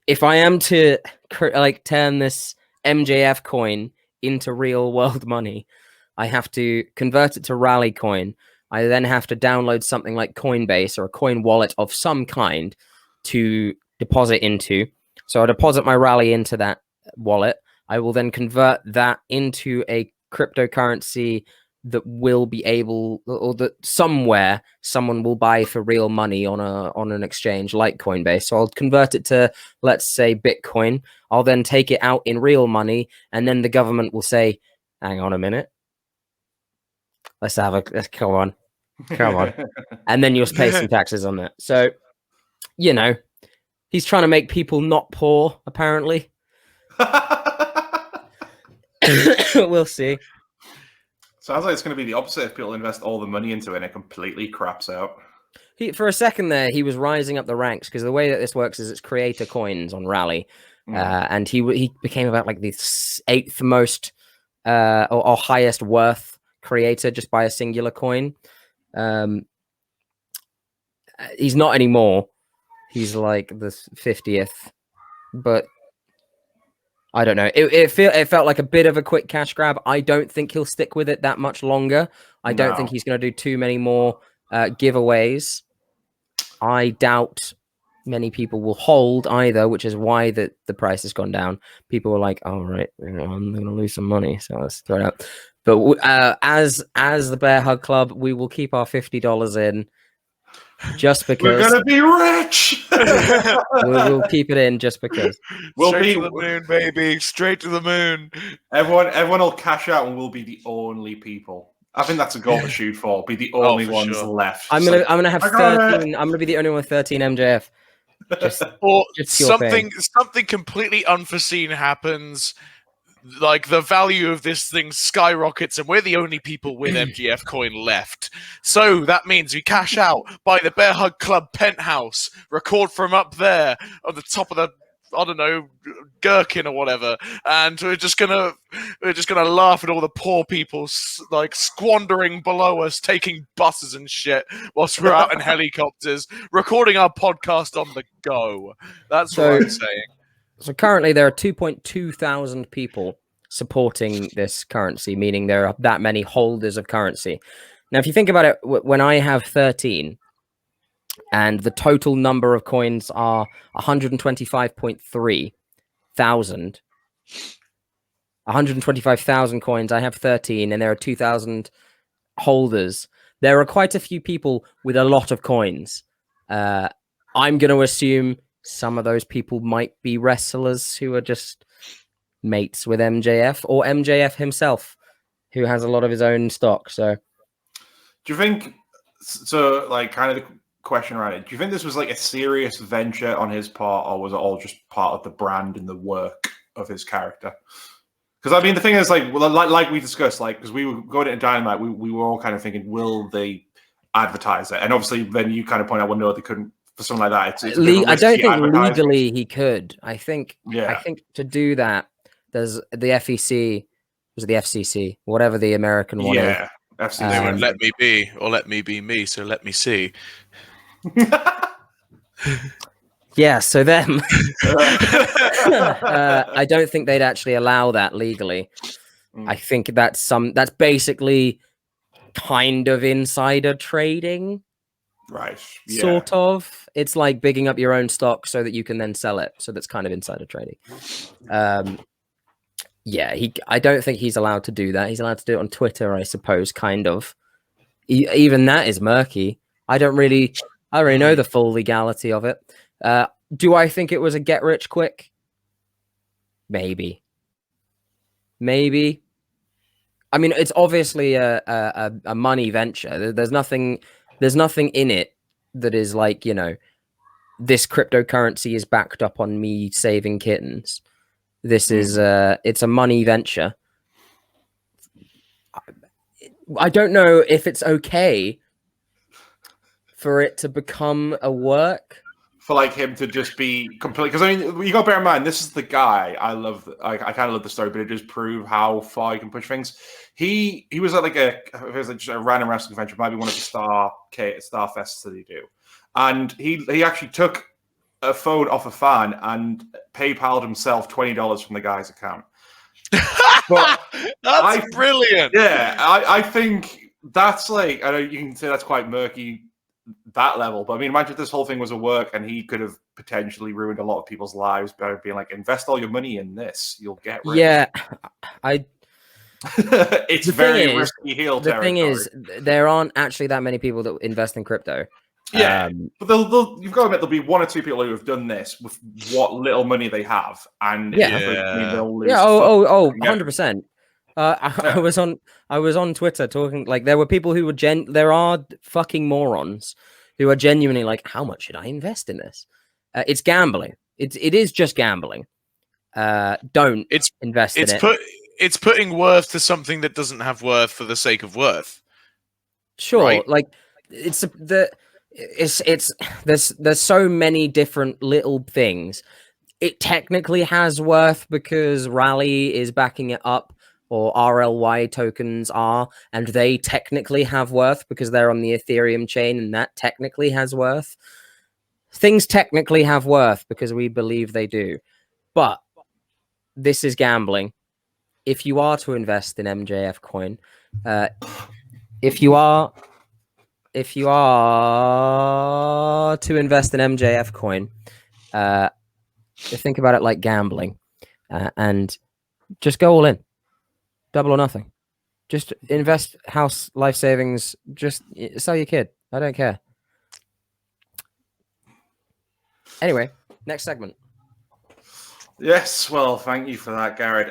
If I am to turn this MJF coin into real world money, I have to convert it to Rally coin. I then have to download something like Coinbase or a coin wallet of some kind to deposit into. So I deposit my Rally into that wallet. I will then convert that into a cryptocurrency that will be able, or that somewhere someone will buy for real money on an exchange like Coinbase. So I'll convert it to, let's say, Bitcoin. I'll then take it out in real money, and then the government will say, "Hang on a minute. Let's come on. And then you'll pay some taxes on that." So, he's trying to make people not poor, apparently. We'll see. Sounds like it's going to be the opposite if people invest all the money into it and it completely craps out. For a second there, he was rising up the ranks, because the way that this works is it's creator coins on Rally. And he became about like the 8th most or highest worth creator just by a singular coin. He's not anymore. He's like the 50th, but I don't know. It felt like a bit of a quick cash grab. I don't think he'll stick with it that much longer. I don't think he's going to do too many more giveaways. I doubt many people will hold either, which is why the price has gone down. People were like, "Oh, right, I'm going to lose some money, so let's throw it out." But as the Bearhug Club, we will keep our $50 in, just because we're gonna be rich. we'll keep it in just because. Straight to the moon, baby. Straight to the moon. Everyone will cash out, and we'll be the only people. I think that's a goal to shoot for. Be the only ones left. I'm gonna have 13. I'm gonna be the only one with 13 MJF. Or something completely unforeseen happens. Like the value of this thing skyrockets, and we're the only people with MGF coin left. So that means we cash out, buy the Bearhug Club penthouse, record from up there on the top of the, I don't know, gherkin or whatever, and we're just gonna laugh at all the poor people like squandering below us, taking buses and shit whilst we're out in helicopters, recording our podcast on the go. That's what I'm saying. So currently there are 2.2 thousand people supporting this currency, meaning there are that many holders of currency. Now, if you think about it, when I have 13 and the total number of coins are 125.3 thousand, 125,000 coins, I have 13, and there are 2,000 holders. There are quite a few people with a lot of coins. I'm going to assume some of those people might be wrestlers who are just mates with MJF, or MJF himself, who has a lot of his own stock. So, do you think? So, like, kind of the question around it. Do you think this was like a serious venture on his part, or was it all just part of the brand and the work of his character? Because I mean, the thing is, like we discussed, like, because we were going into Dynamite, we were all kind of thinking, will they advertise it? And obviously, then you kind of point out, well, no, they couldn't. For something like that, it's I don't think legally he could. I think to do that, there's the FEC, was it the FCC, whatever the American one is. Yeah, FCC. They won't let me be, or let me be me. So let me see. Yeah, so them. I don't think they'd actually allow that legally. I think that's basically kind of insider trading. Right. Yeah. Sort of. It's like bigging up your own stock so that you can then sell it. So that's kind of insider trading. Yeah, I don't think he's allowed to do that. He's allowed to do it on Twitter, I suppose, kind of. Even that is murky. I don't really know the full legality of it. Do I think it was a get rich quick? Maybe. I mean, it's obviously a money venture. There's nothing in it that is like, you know, this cryptocurrency is backed up on me saving kittens. This is it's a money venture. I don't know if it's okay for it to become a work. For like him to just be completely, because I mean, you got to bear in mind, this is the guy I love. I kind of love the story, but it does prove how far you can push things. He was at it was like just a random wrestling convention, maybe one of the Star Fests that they do, and he actually took a phone off a fan and PayPal'd himself $20 from the guy's account. But That's brilliant. Yeah, I think that's like, I know you can say that's quite murky, that level, but I mean, imagine if this whole thing was a work and he could have potentially ruined a lot of people's lives by being like, invest all your money in this, you'll get rich. Yeah, it's very risky heel territory. The thing is, there aren't actually that many people that invest in crypto. Yeah, but you've got to admit there'll be one or two people who have done this with what little money they have, and they'll lose. 100%. I was on Twitter talking, like, there were people who were there are fucking morons who are genuinely like, how much should I invest in this? It's gambling. It is just gambling. Don't invest in it. It's putting worth to something that doesn't have worth for the sake of worth. Sure, right? Like there's so many different little things. It technically has worth because Rally is backing it up, or RLY tokens are, and they technically have worth because they're on the Ethereum chain, and that technically has worth. Things technically have worth because we believe they do. But this is gambling. If you are to invest in MJF coin, if you are to invest in MJF coin, think about it like gambling, and just go all in. Double or nothing. Just invest house life savings. Just sell your kid. I don't care. Anyway, next segment. Yes, well, thank you for that, Garrett.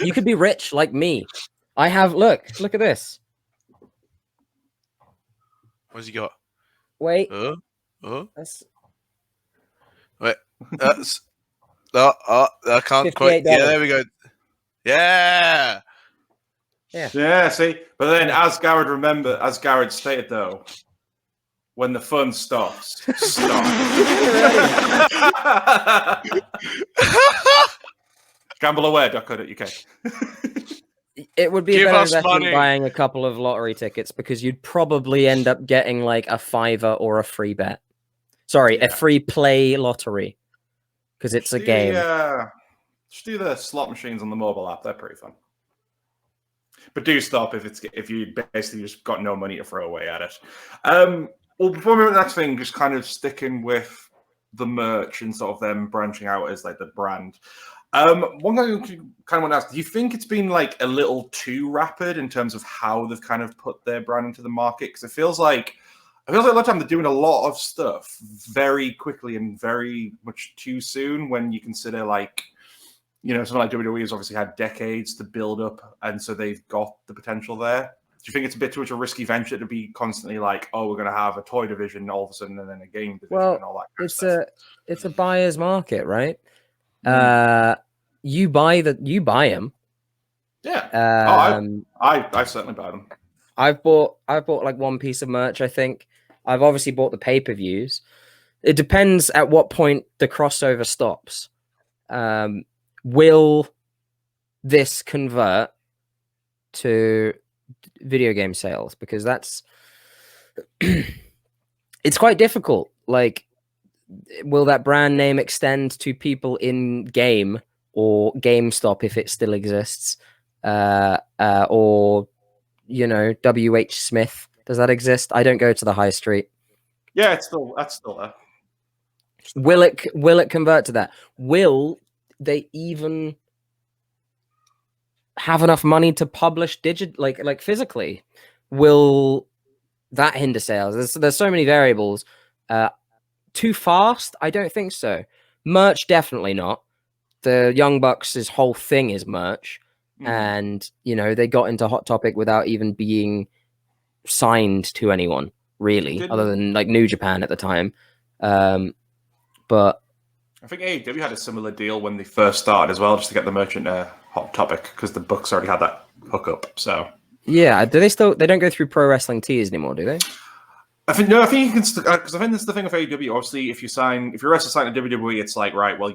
You could be rich like me. I have. Look at this. What's he got? Wait. That's... Wait. That's. I can't quite. Yeah, there we go. Yeah. Yeah. See, but then, as Garrett stated, though, when the fun stops, stop. Gambleaware.co.uk. It would be a better investment buying a couple of lottery tickets, because you'd probably end up getting like a $5 or a free bet. Sorry, a free play lottery, because it's a game. Just do the slot machines on the mobile app. They're pretty fun. But do stop if you basically just got no money to throw away at it. Well, before we move to the next thing, just kind of sticking with the merch and sort of them branching out as like the brand. One thing I kind of want to ask: do you think it's been like a little too rapid in terms of how they've kind of put their brand into the market? Because it feels like a lot of time they're doing a lot of stuff very quickly and very much too soon. When you consider like, something like WWE has obviously had decades to build up, and so they've got the potential there. Do you think it's a bit too much a risky venture to be constantly like, oh, we're going to have a toy division all of a sudden and then a game division and all that kind of stuff? It's a buyer's market, right? You buy them. Yeah. I certainly buy them. I've bought like one piece of merch. I think I've obviously bought the pay-per-views. It depends at what point the crossover stops. Will this convert to video game sales? Because that's it's quite difficult. Like, will that brand name extend to people in game or GameStop if it still exists? Or WH Smith, does that exist? I don't go to the high street. Yeah, that's still there. Will it convert to that? Will they even have enough money to publish like physically? Will that hinder sales? There's so many variables. Too fast? I don't think so. Merch, definitely not. The Young Bucks' whole thing is merch. And, they got into Hot Topic without even being signed to anyone, really, other than like New Japan at the time. But I think AEW had a similar deal when they first started as well, just to get the merchant Hot Topic, because the Bucks already had that hookup. So yeah, they don't go through Pro Wrestling Tees anymore, do they? I think you can, because I think that's the thing of AEW. Obviously, if you're a wrestler signed to WWE, it's like, right, well,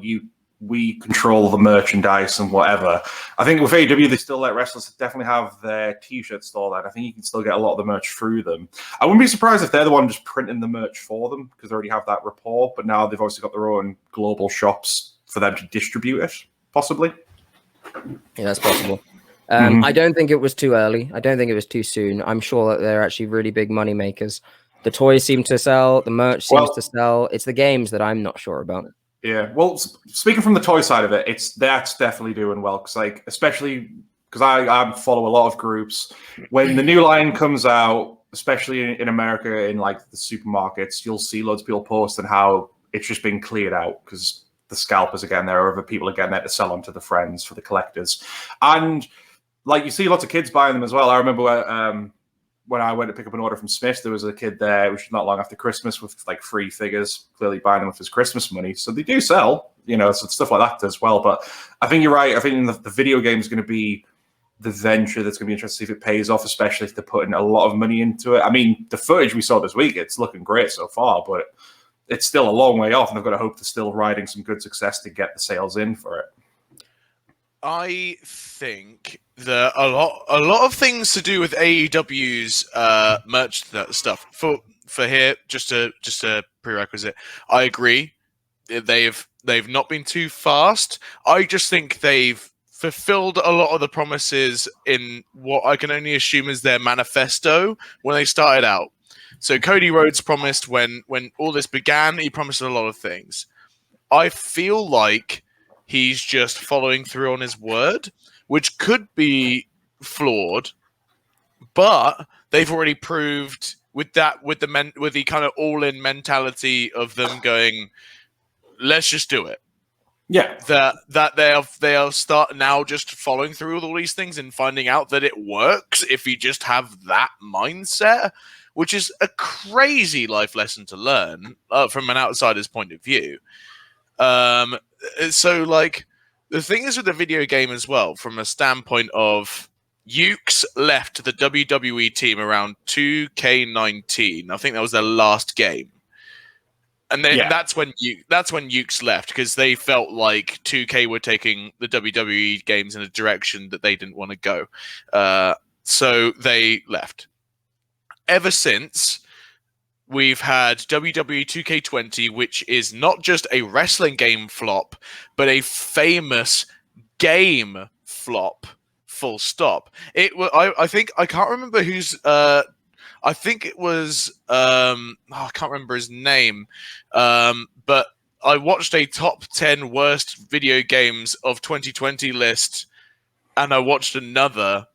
we control the merchandise and whatever. I think with AEW, they still let wrestlers definitely have their T-shirts stored out. I think you can still get a lot of the merch through them. I wouldn't be surprised if they're the one just printing the merch for them, because they already have that rapport. But now they've obviously got their own global shops for them to distribute it, possibly. Yeah, that's possible. I don't think it was too early. I don't think it was too soon. I'm sure that they're actually really big money makers. The toys seem to sell. The merch seems to sell. It's the games that I'm not sure about. Yeah, well, speaking from the toy side of it, that's definitely doing well. Because especially because I follow a lot of groups. When the new line comes out, especially in America, in like the supermarkets, you'll see loads of people posting how it's just been cleared out because the scalpers are getting there, or other people are getting there to sell on to the friends for the collectors. And like you see lots of kids buying them as well. I remember when I went to pick up an order from Smith, there was a kid there, which was not long after Christmas, with like 3 figures, clearly buying them with his Christmas money. So they do sell, so stuff like that as well. But I think you're right. I think the video game is going to be the venture that's going to be interesting to see if it pays off, especially if they're putting a lot of money into it. I mean, the footage we saw this week, it's looking great so far, but it's still a long way off, and they've got to hope they're still riding some good success to get the sales in for it. I think that a lot of things to do with AEW's merch stuff for here. Just a prerequisite. I agree. They've not been too fast. I just think they've fulfilled a lot of the promises in what I can only assume is their manifesto when they started out. So Cody Rhodes promised when all this began, he promised a lot of things. I feel like he's just following through on his word, which could be flawed, but they've already proved with the kind of all-in mentality of them going, let's just do it. Yeah, that they are start now just following through with all these things and finding out that it works if you just have that mindset, which is a crazy life lesson to learn from an outsider's point of view. So, like, the thing is with the video game as well, from a standpoint of Ukes left the WWE team around 2K19. I think that was their last game. And then that's when Ukes left, because they felt like 2K were taking the WWE games in a direction that they didn't want to go. So they left. Ever since, we've had WWE 2K20, which is not just a wrestling game flop, but a famous game flop. Full stop. I think I can't remember who's. I think it was. I can't remember his name. But I watched a top 10 worst video games of 2020 list, and I watched another,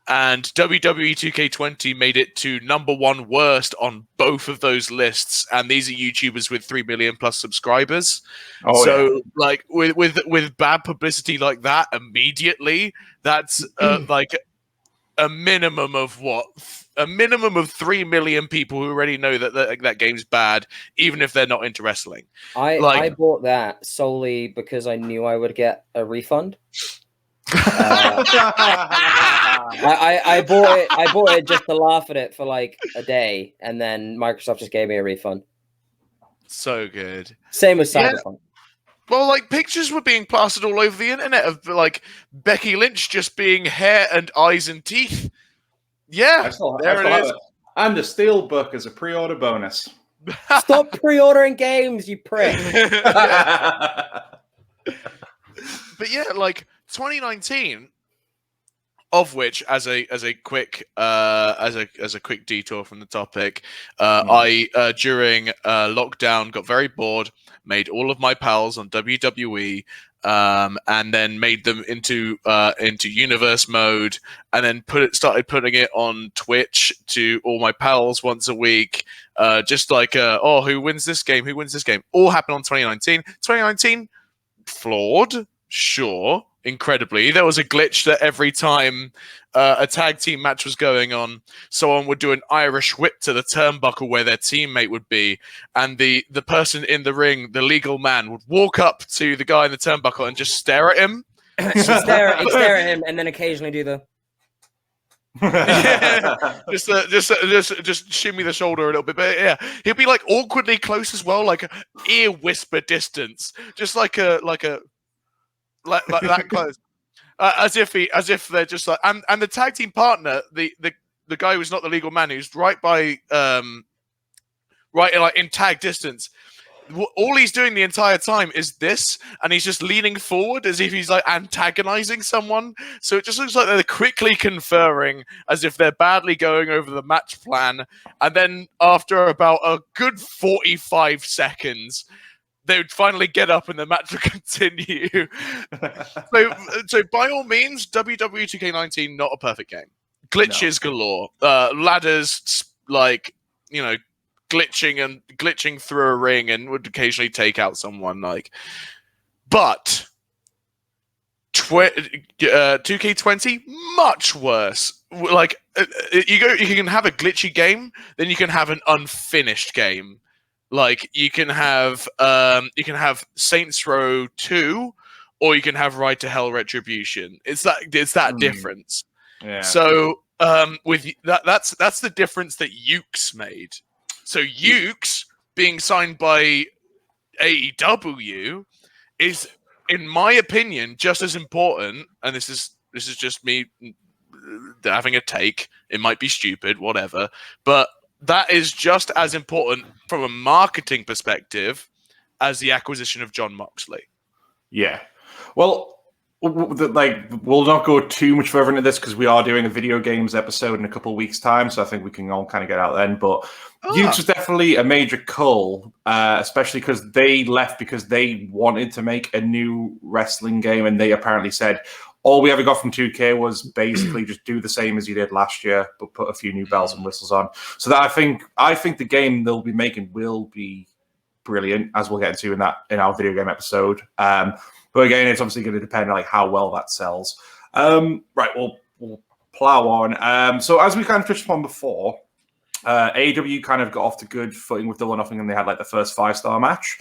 and WWE 2K20 made it to #1 worst on both of those lists, and these are YouTubers with 3 million plus subscribers. Like with bad publicity like that immediately, that's like a minimum of 3 million people who already know that game's bad, even if they're not into wrestling. I bought that solely because I knew I would get a refund. I bought it just to laugh at it for like a day, and then Microsoft just gave me a refund. So good. Same with Cyberpunk. Well, like, pictures were being plastered all over the internet of like Becky Lynch just being hair and eyes and teeth. Yeah, there it is. And the Steelbook as a pre-order bonus. Stop pre-ordering games, you prick. But yeah, like 2019, of which, as a quick detour from the topic, I during lockdown got very bored, made all of my pals on WWE, and then made them into universe mode, and then started putting it on Twitch to all my pals once a week, just like who wins this game? Who wins this game? All happened on 2019. 2019, flawed, sure. Incredibly, there was a glitch that every time a tag team match was going on, someone would do an Irish whip to the turnbuckle where their teammate would be, and the person in the ring, the legal man, would walk up to the guy in the turnbuckle and just stare at him. stare at him, and then occasionally do the. just shimmy the shoulder a little bit, but yeah, he'll be like awkwardly close as well, like ear whisper distance, just like that close, as if they're just like, and the tag team partner, the guy who's not the legal man, who's right by in tag distance. All he's doing the entire time is this, and he's just leaning forward as if he's like antagonizing someone. So it just looks like they're quickly conferring as if they're badly going over the match plan, and then after about a good 45 seconds. They would finally get up and the match would continue. so by all means, WWE 2K19, not a perfect game. Glitches galore. Ladders, like, glitching through a ring and would occasionally take out someone. But 2K20, much worse. Like, you can have a glitchy game, then you can have an unfinished game. Like, you can have Saints Row 2, or you can have Ride to Hell Retribution. It's that difference. Yeah. So with that's the difference that Ukes made. So Ukes being signed by AEW is, in my opinion, just as important. And this is just me having a take. It might be stupid, whatever, but that is just as important from a marketing perspective as the acquisition of Jon Moxley. Yeah. Well, we'll not go too much further into this because we are doing a video games episode in a couple of weeks' time, so I think we can all kind of get out then. But Ukes was definitely a major cull, especially because they left because they wanted to make a new wrestling game, and they apparently said, all we ever got from 2K was basically just do the same as you did last year, but put a few new bells and whistles on. So that I think the game they'll be making will be brilliant, as we'll get into in our video game episode. But again, it's obviously going to depend on how well that sells. Right, we'll plow on. So as we kind of touched upon before, AEW kind of got off to good footing with Double or Nothing, and they had the first 5-star match.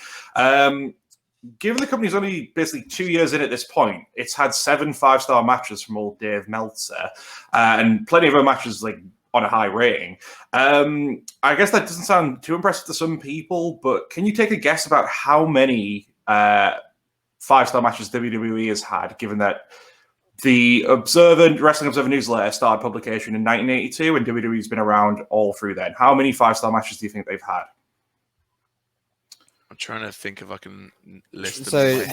Given the company's only basically 2 years in at this point, it's had 7 5-star matches from old Dave Meltzer, and plenty of other matches on a high rating. I guess that doesn't sound too impressive to some people, but can you take a guess about how many 5-star matches WWE has had, given that the Wrestling Observer newsletter started publication in 1982 and WWE's been around all through then? How many 5-star matches do you think they've had? I'm trying to think if I can list them. So,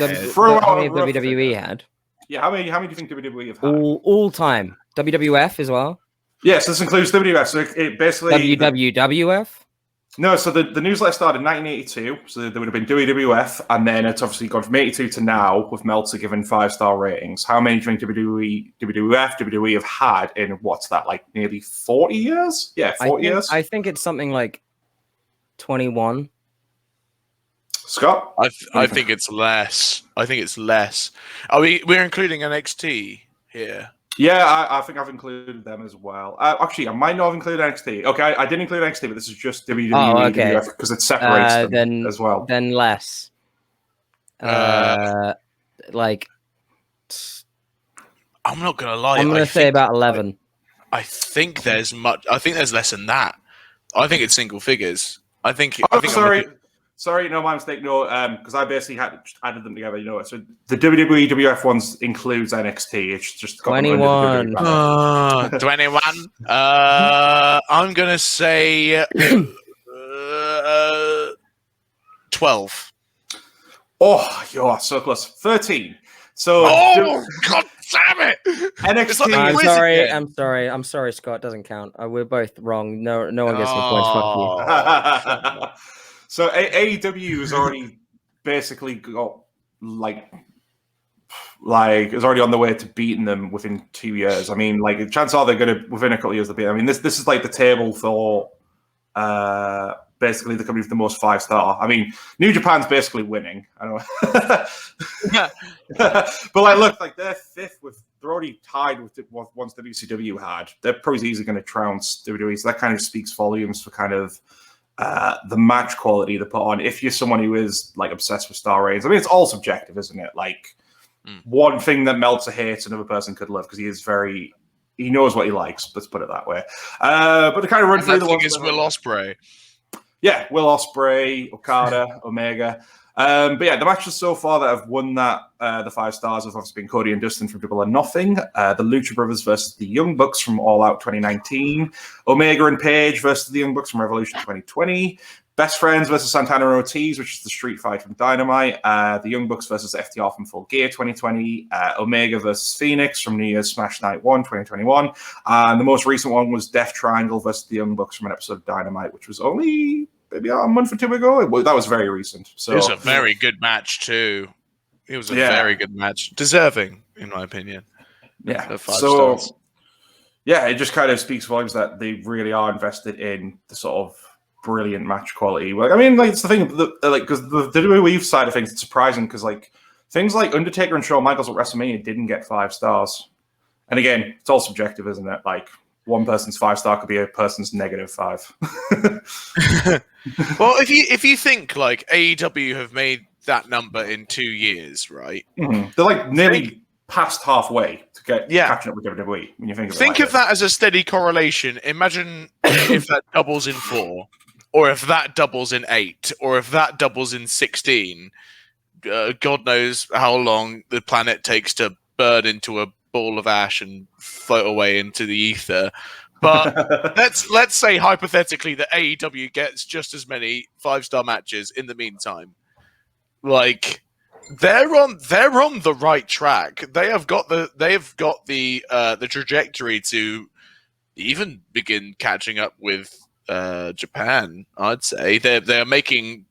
how many have WWE had? Yeah, how many do you think WWE have had? All time. WWF as well? Yes, this includes WWF. So it basically... WWF? No, so the newsletter started in 1982, so there would have been WWF, and then it's obviously gone from 82 to now, with Meltzer given 5-star ratings. How many do you think WWE have had in, what's that, like nearly 40 years? Yeah, 40 years? I think it's something like 21. Scott? I think it's less. I think it's less. We're including NXT here. Yeah, I think I've included them as well. Actually, I might not have included NXT. Okay, I didn't include NXT, but this is just WWE, okay. because it separates them as well. Then less. Like, I'm not gonna lie. I'm gonna say about 11. I think there's less than that. I think it's single figures. I think. Sorry, no, my mistake. No, because I basically added them together. You know, so the WWE WF ones includes NXT. It's just 21. 21. I'm gonna say 12. Oh, you're so close. 13. So, God damn it! NXT. I'm sorry, Scott. Doesn't count. We're both wrong. No one gets the points. Fuck you. So AEW has already basically got is already on the way to beating them within 2 years. I mean, like, chances are they're going to within a couple of years. I mean, this is like the table for basically the company with the most 5-star. I mean, New Japan's basically winning. I don't know. But look, they're fifth they're already tied with what once WCW had. They're probably easily going to trounce WWE. So that kind of speaks volumes for kind of the match quality they put on. If you're someone who is obsessed with star ratings, I mean, it's all subjective, isn't it? One thing that Meltzer hates, another person could love, because he knows what he likes. Let's put it that way. But to kind of run through the ones, is Will Ospreay. Yeah, Will Ospreay, Okada, Omega. But yeah, the matches so far that have won that the 5 stars have obviously been Cody and Dustin from Double or Nothing, the Lucha Brothers versus the Young Bucks from All Out 2019, Omega and Page versus the Young Bucks from Revolution 2020, Best Friends versus Santana and Ortiz, which is the street fight from Dynamite, the Young Bucks versus FTR from Full Gear 2020, Omega versus Phoenix from New Year's Smash Night 1 2021, and the most recent one was Death Triangle versus the Young Bucks from an episode of Dynamite, which was only maybe a month or two ago. That was very recent. So it was a very good match too. It was a very good match, deserving, in my opinion. Yeah. 5 stars. Yeah, it just kind of speaks volumes that they really are invested in the sort of brilliant match quality. I mean, it's the thing, because the WWE side of things, it's surprising because things like Undertaker and Shawn Michaels at WrestleMania didn't get 5 stars. And again, it's all subjective, isn't it? One person's 5-star could be a person's -5. Well, if you think AEW have made that number in 2 years, right? Mm-hmm. They're nearly past halfway to catching up with WWE. When you think of that as a steady correlation. Imagine if that doubles in 4, or if that doubles in 8, or if that doubles in 16. God knows how long the planet takes to burn into a ball of ash and float away into the ether. But let's say hypothetically that AEW gets just as many 5-star matches in the meantime. They're on the right track. They have got the trajectory to even begin catching up with Japan. I'd say they're making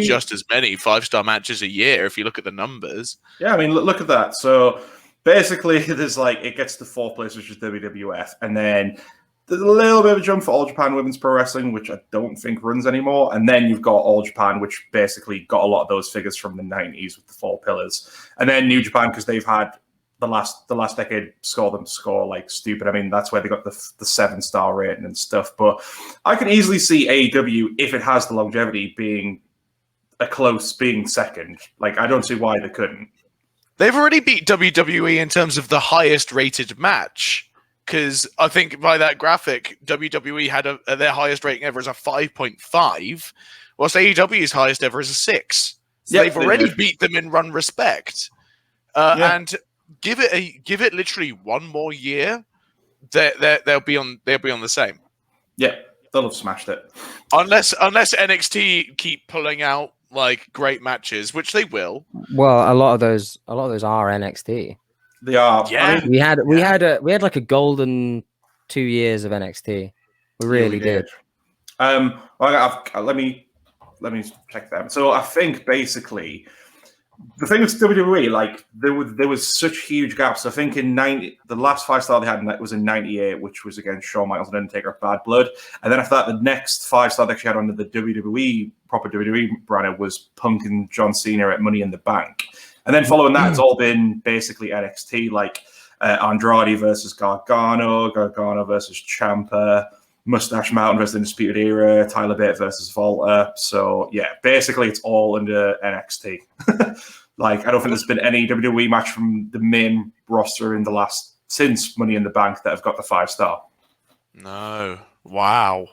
just as many 5-star matches a year if you look at the numbers. Yeah, I mean, look at that. So basically, there's it gets to 4th place, which is WWF, and then there's a little bit of a jump for All Japan Women's Pro Wrestling, which I don't think runs anymore, and then you've got All Japan, which basically got a lot of those figures from the 90s with the 4 pillars, and then New Japan, because they've had the last decade score like stupid. I mean, that's where they got the 7-star rating and stuff. But I can easily see AEW, if it has the longevity, being second. I don't see why they couldn't. They've already beat WWE in terms of the highest rated match, because I think by that graphic, WWE had their highest rating ever as a 5.5, whilst AEW's highest ever is a 6. So they've already beat them in run respect. And give it literally one more year, they'll be on the same. Yeah, they'll have smashed it. Unless NXT keep pulling out great matches, which they will. Well, a lot of those are NXT. They are. Yeah, I mean, we had a golden 2 years of NXT. We really did. Let me check them. So I think basically the thing with WWE, like there was such huge gaps. I think in the last 5-star they had was in '98, which was against Shawn Michaels and Undertaker at Bad Blood. And then after that, the next 5-star they actually had under the WWE proper WWE banner was Punk and John Cena at Money in the Bank. And then following that, it's all been basically NXT, like Andrade versus Gargano versus Ciampa, Mustache Mountain versus the Undisputed Era, Tyler Bate versus Volta. So yeah, basically it's all under NXT. Like I don't think there's been any WWE match from the main roster since Money in the Bank that have got the 5-star. No. Wow.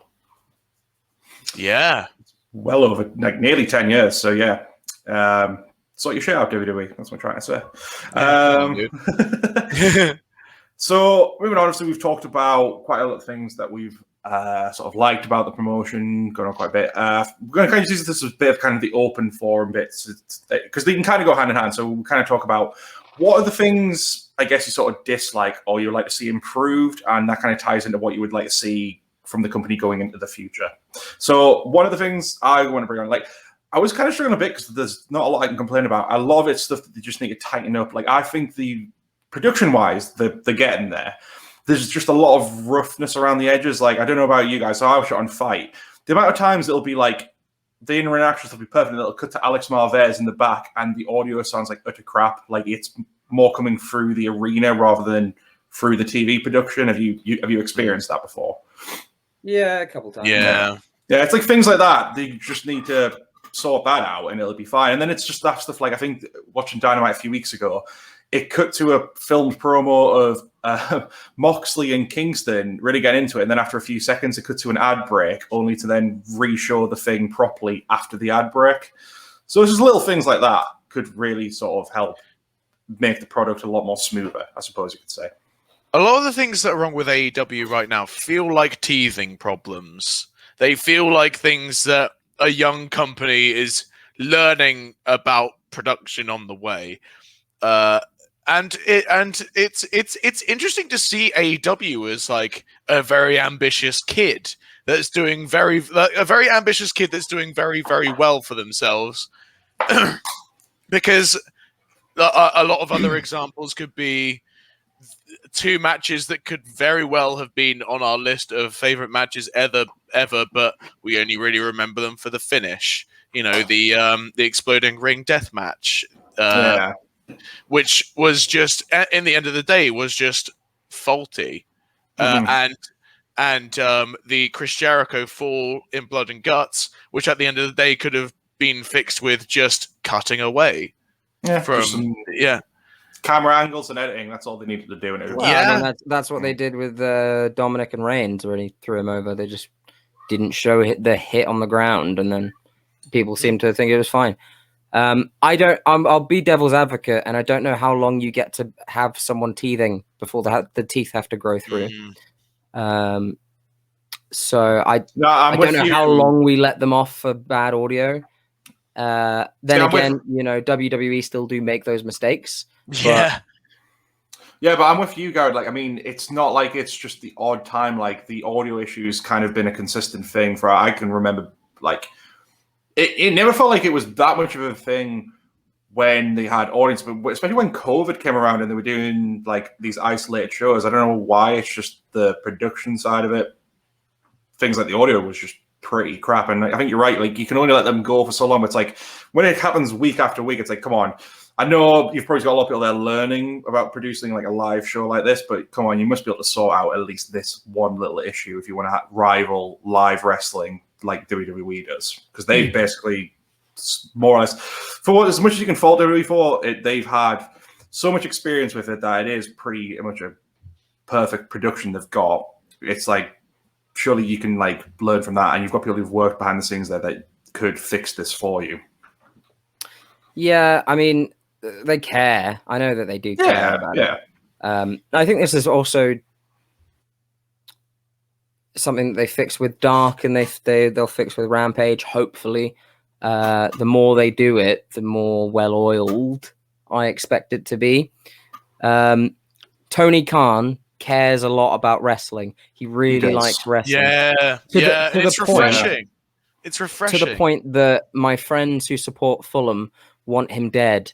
Yeah. Well over like nearly 10 years. So yeah. Sort your shit out, WWE. That's what I'm trying to say. So moving on, obviously we've talked about quite a lot of things that we've sort of liked about the promotion, going on quite a bit. We're going to kind of use this as a bit of kind of the open forum bits because they can kind of go hand in hand. So we'll kind of talk about what are the things I guess you sort of dislike or you would like to see improved, and that kind of ties into what you would like to see from the company going into the future. So one of the things I want to bring on, like I was kind of struggling a bit because there's not a lot I can complain about. A lot of it's stuff that they just need to tighten up. Like I think the production-wise, they're getting there. There's just a lot of roughness around the edges. Like, I don't know about you guys, so I was shot on Fight. The amount of times it'll be like, the interactions will be perfect, and it'll cut to Alex Marvez in the back, and the audio sounds like utter crap. Like, it's more coming through the arena rather than through the TV production. Have you experienced that before? Yeah, a couple times. Yeah. Yeah, it's like things like that. They just need to sort that out, and it'll be fine. And then it's just that stuff like, I think, watching Dynamite a few weeks ago, it cut to a filmed promo of Moxley and Kingston really getting into it. And then after a few seconds, it cut to an ad break, only to then re-show the thing properly after the ad break. So it's just little things like that could really sort of help make the product a lot more smoother, I suppose you could say. A lot of the things that are wrong with AEW right now feel like teething problems. They feel like things that a young company is learning about production on the way. And it's interesting to see AEW as like a very ambitious kid that's doing very very well for themselves. Because a lot of other examples could be two matches that could very well have been on our list of favorite matches ever, but we only really remember them for the finish. You know, the exploding ring death match. Which was just, in the end of the day, was just faulty. And the Chris Jericho fall in Blood and Guts, which at the end of the day could have been fixed with just cutting away. Camera angles and editing, that's all they needed to do. And I mean, that's what they did with Dominic and Reigns, where he threw him over. They just didn't show the hit on the ground, and then people seemed to think it was fine. I'll be devil's advocate, and I don't know how long you get to have someone teething before the teeth have to grow through. So I don't know how long we let them off for bad audio. Then again, WWE still do make those mistakes. Yeah. But I'm with you, Garrett. Like, I mean, it's not like it's just the odd time. Like, the audio issues kind of been a consistent thing for, I can remember, like, it never felt like it was that much of a thing when they had audience, but especially when COVID came around and they were doing like these isolated shows. I don't know why. It's just the production side of it. Things like the audio was just pretty crap. And I think you're right. Like, you can only let them go for so long. It's like when it happens week after week, it's like, come on. I know you've probably got a lot of people there learning about producing like a live show like this, but come on, you must be able to sort out at least this one little issue if you want to rival live wrestling like WWE does, because they basically more or less, for as much as you can fault WWE for, they've had so much experience with it that it is pretty much a perfect production they've got. It's like, surely you can like learn from that, and you've got people who've worked behind the scenes there that could fix this for you. Yeah, I mean, they care. I know that they do care about it. I think this is also something that they fix with Dark, and they'll fix with Rampage, hopefully. The more they do it, the more well-oiled I expect it to be. Tony Khan cares a lot about wrestling. He really likes wrestling. Yeah, it's refreshing. It's refreshing. To the point that my friends who support Fulham want him dead,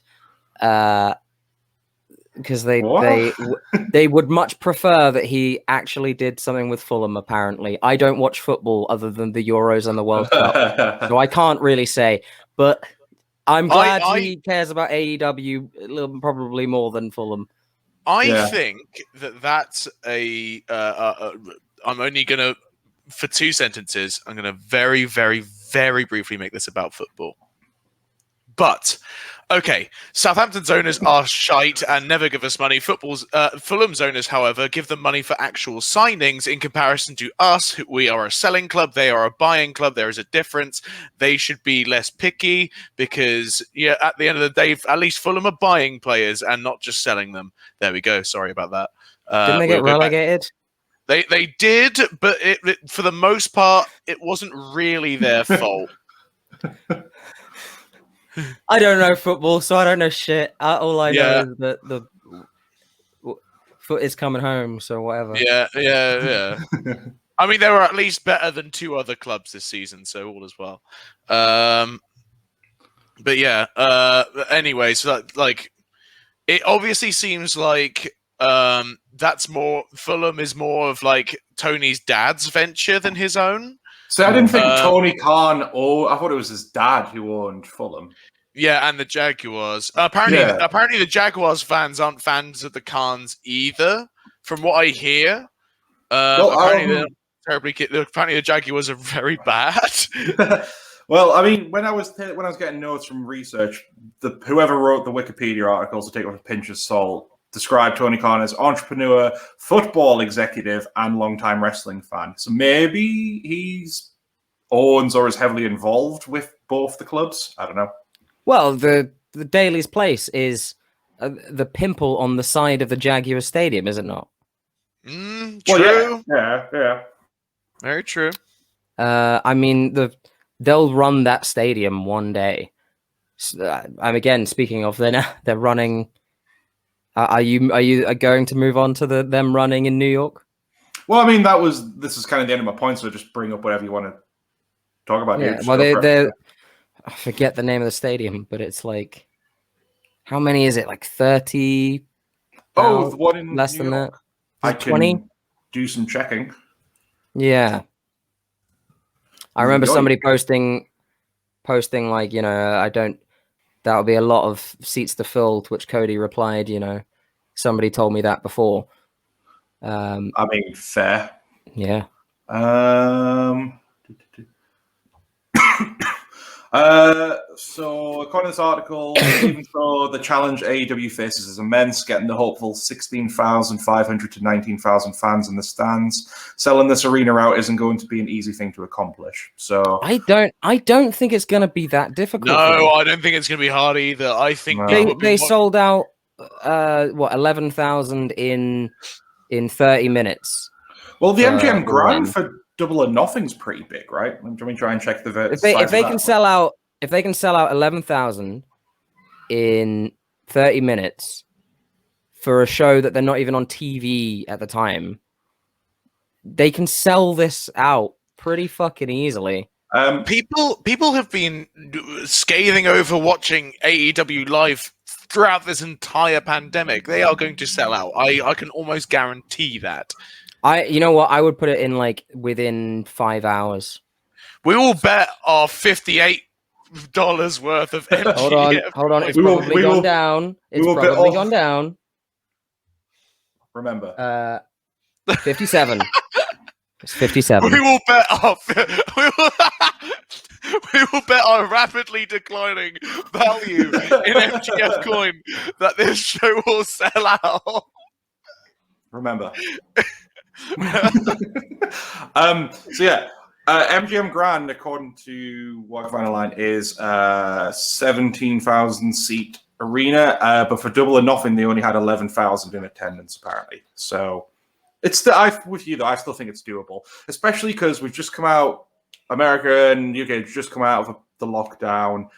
because they would much prefer that he actually did something with Fulham. Apparently, I don't watch football other than the Euros and the World Cup, so I can't really say. But I'm glad he cares about AEW probably more than Fulham. I think that's a. I'm only gonna, for 2 sentences, I'm gonna very, very, very briefly make this about football. But okay, Southampton's owners are shite and never give us money. Fulham's owners, however, give them money for actual signings. In comparison to us, we are a selling club. They are a buying club. There is a difference. They should be less picky because, at the end of the day, at least Fulham are buying players and not just selling them. There we go. Sorry about that. Didn't they get relegated? They did, but for the most part, it wasn't really their fault. I don't know football, so I don't know shit. All I know is that the foot is coming home, so whatever. Yeah. I mean, they were at least better than 2 other clubs this season, so all is well. But yeah. Anyway, so it obviously seems like that's more. Fulham is more of like Tony's dad's venture than his own. So I didn't think Tony Khan, I thought it was his dad who owned Fulham. Yeah, and the Jaguars. Apparently the Jaguars fans aren't fans of the Khans either, from what I hear. Apparently the Jaguars are very bad. Well, I mean, when I was getting notes from research, whoever wrote the Wikipedia articles, to take it with a pinch of salt, described Tony Khan as entrepreneur, football executive, and longtime wrestling fan. So maybe he's owns or is heavily involved with both the clubs. I don't know. Well, the Daly's Place is the pimple on the side of the Jaguar Stadium, is it not? True. Well, yeah. Very true. I mean, they'll run that stadium one day. I'm again speaking of they're running. Are you going to move on to them running in New York? Well, I mean, this is kind of the end of my point, so just bring up whatever you want to talk about. Yeah, well, I forget the name of the stadium, but it's like, how many is it? Like 30? Oh, the one in less New than York? that. I 20? Can do some checking. Yeah. I remember somebody posting like, that'll be a lot of seats to fill, to which Cody replied, somebody told me that before. I mean, fair. Yeah. So according to this article, even though the challenge AEW faces is immense, getting the hopeful 16,500 to 19,000 fans in the stands, selling this arena out isn't going to be an easy thing to accomplish. So I don't think it's going to be that difficult. No, I don't think it's going to be hard either. I think they sold out 11,000 in 30 minutes. Well, the MGM Grand for Double or Nothing's pretty big, right? Let me try and check the if they can sell out 11,000 in 30 minutes for a show that they're not even on TV at the time, they can sell this out pretty fucking easily. People have been scathing over watching AEW live throughout this entire pandemic. They are going to sell out. I can almost guarantee that. You know what? I would put it in like within 5 hours. We will bet our $58 worth of MGF. Hold on. It's probably gone down. It's probably gone down. Remember. 57. It's 57. We will bet our rapidly declining value in MGF coin that this show will sell out. Remember. MGM Grand, according to what Final Line, is 17,000 seat arena, but for Double or Nothing, they only had 11,000 in attendance apparently. So it's with you though. I still think it's doable, especially because we've just come out. America and UK have just come out of the lockdown.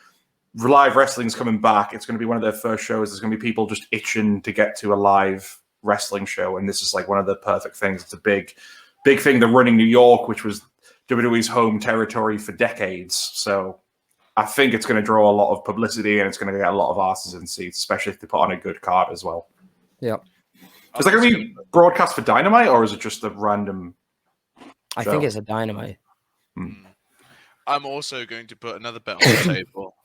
Live wrestling's coming back. It's going to be one of their first shows. There's going to be people just itching to get to a live wrestling show, and this is like one of the perfect things. It's a big thing. They're running New York, which was WWE's home territory for decades. So I think it's going to draw a lot of publicity, and it's going to get a lot of asses in seats, especially if they put on a good card as well. Yeah. Is that going to be broadcast for Dynamite, or is it just a random show? I think it's a Dynamite. I'm also going to put another bet on the table.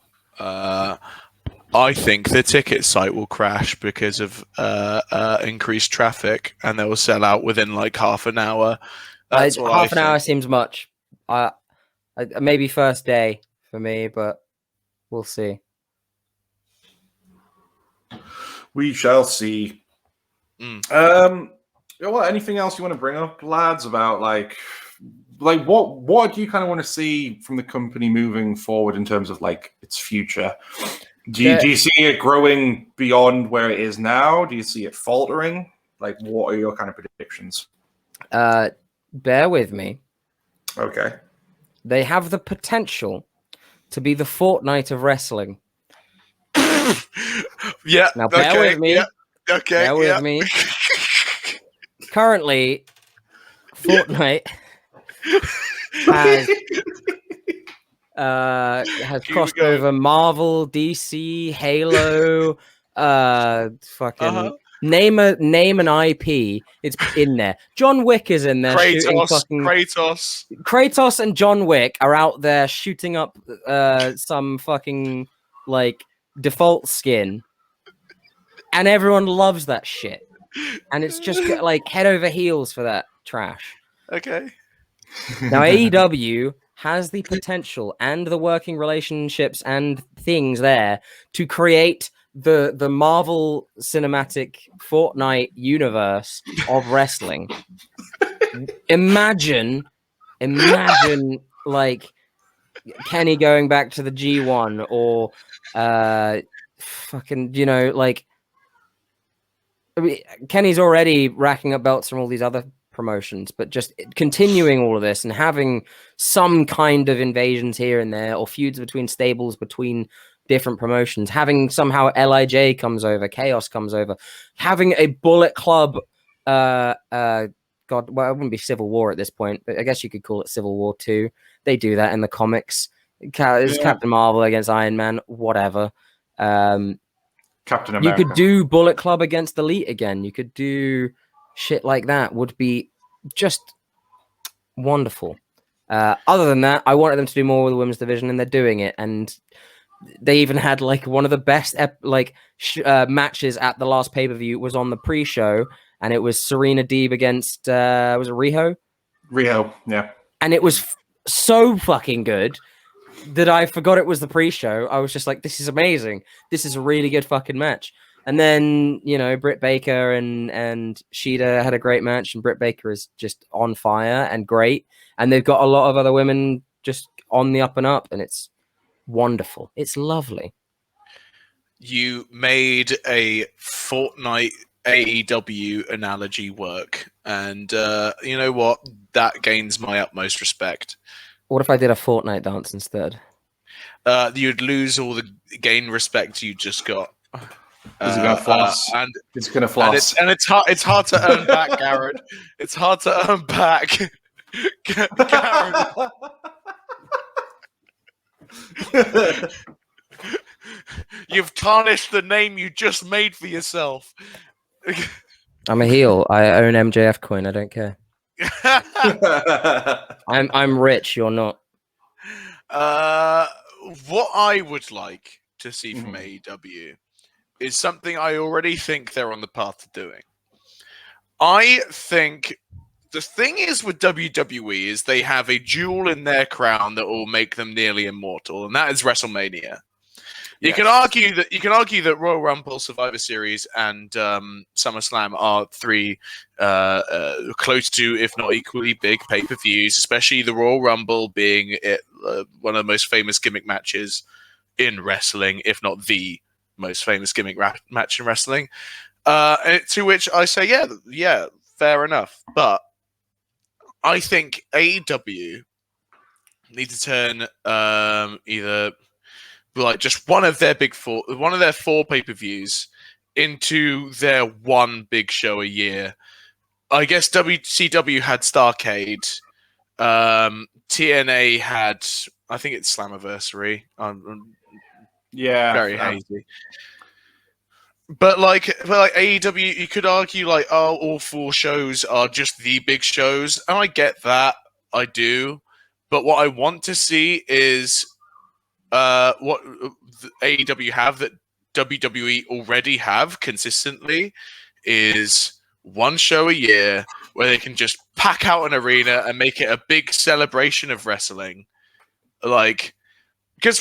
I think the ticket site will crash because of increased traffic, and they will sell out within like half an hour. That's what half I an hour think. seems much. Maybe first day for me, but we'll see. We shall see. Well, anything else you want to bring up, lads, about like what do you kind of want to see from the company moving forward in terms of like its future? Do you see it growing beyond where it is now? Do you see it faltering? Like, what are your kind of predictions? Bear with me. Okay. They have the potential to be the Fortnite of wrestling. Yeah. Now, bear with me. Yeah, okay. Bear with me. Currently, Fortnite has crossed over Marvel, DC, Halo, fucking name an IP. It's in there. John Wick is in there. Kratos and John Wick are out there shooting up some fucking like default skin, and everyone loves that shit. And it's just like head over heels for that trash. Okay. Now AEW has the potential and the working relationships and things there to create the Marvel Cinematic Fortnite universe of wrestling. Imagine like Kenny going back to the G1 or fucking, like I mean, Kenny's already racking up belts from all these other promotions, but just continuing all of this and having some kind of invasions here and there or feuds between stables, between different promotions, having somehow LIJ comes over, Chaos comes over, having a Bullet Club, well, it wouldn't be Civil War at this point, but I guess you could call it Civil War 2. They do that in the comics. It's Captain Marvel against Iron Man, whatever. Captain America. You could do Bullet Club against Elite again. You could do shit like that. Would be just wonderful. Other than that, I wanted them to do more with the women's division, and they're doing it. And they even had like one of the best matches at the last pay-per-view was on the pre-show, and it was Serena Deeb against was it Riho? Riho, yeah. And it was so fucking good that I forgot it was the pre-show. I was just like, this is amazing. This is a really good fucking match. And then, Britt Baker and Shida had a great match, and Britt Baker is just on fire and great. And they've got a lot of other women just on the up and up, and it's wonderful. It's lovely. You made a Fortnite AEW analogy work, and you know what? That gains my utmost respect. What if I did a Fortnite dance instead? You'd lose all the gain respect you just got. He's gonna floss. And it's gonna floss. And it's hard to earn back, Garrett. It's hard to earn back. Garrett. You've tarnished the name you just made for yourself. I'm a heel. I own MJF coin. I don't care. I'm rich. You're not. What I would like to see from AEW is something I already think they're on the path to doing. I think the thing is with WWE is they have a jewel in their crown that will make them nearly immortal, and that is WrestleMania. You can argue that Royal Rumble, Survivor Series, and SummerSlam are three close to, if not equally big, pay-per-views. Especially the Royal Rumble being one of the most famous gimmick matches in wrestling, if not the most famous gimmick match in wrestling. To which I say, yeah, fair enough. But I think AEW need to turn either like just one of their four pay-per-views into their one big show a year. I guess WCW had Starrcade. TNA had, I think it's Slammiversary. Yeah, very hazy. But like AEW, you could argue like, oh, all 4 shows are just the big shows, and I get that, I do. But what I want to see is what AEW have that WWE already have consistently is one show a year where they can just pack out an arena and make it a big celebration of wrestling. Like, because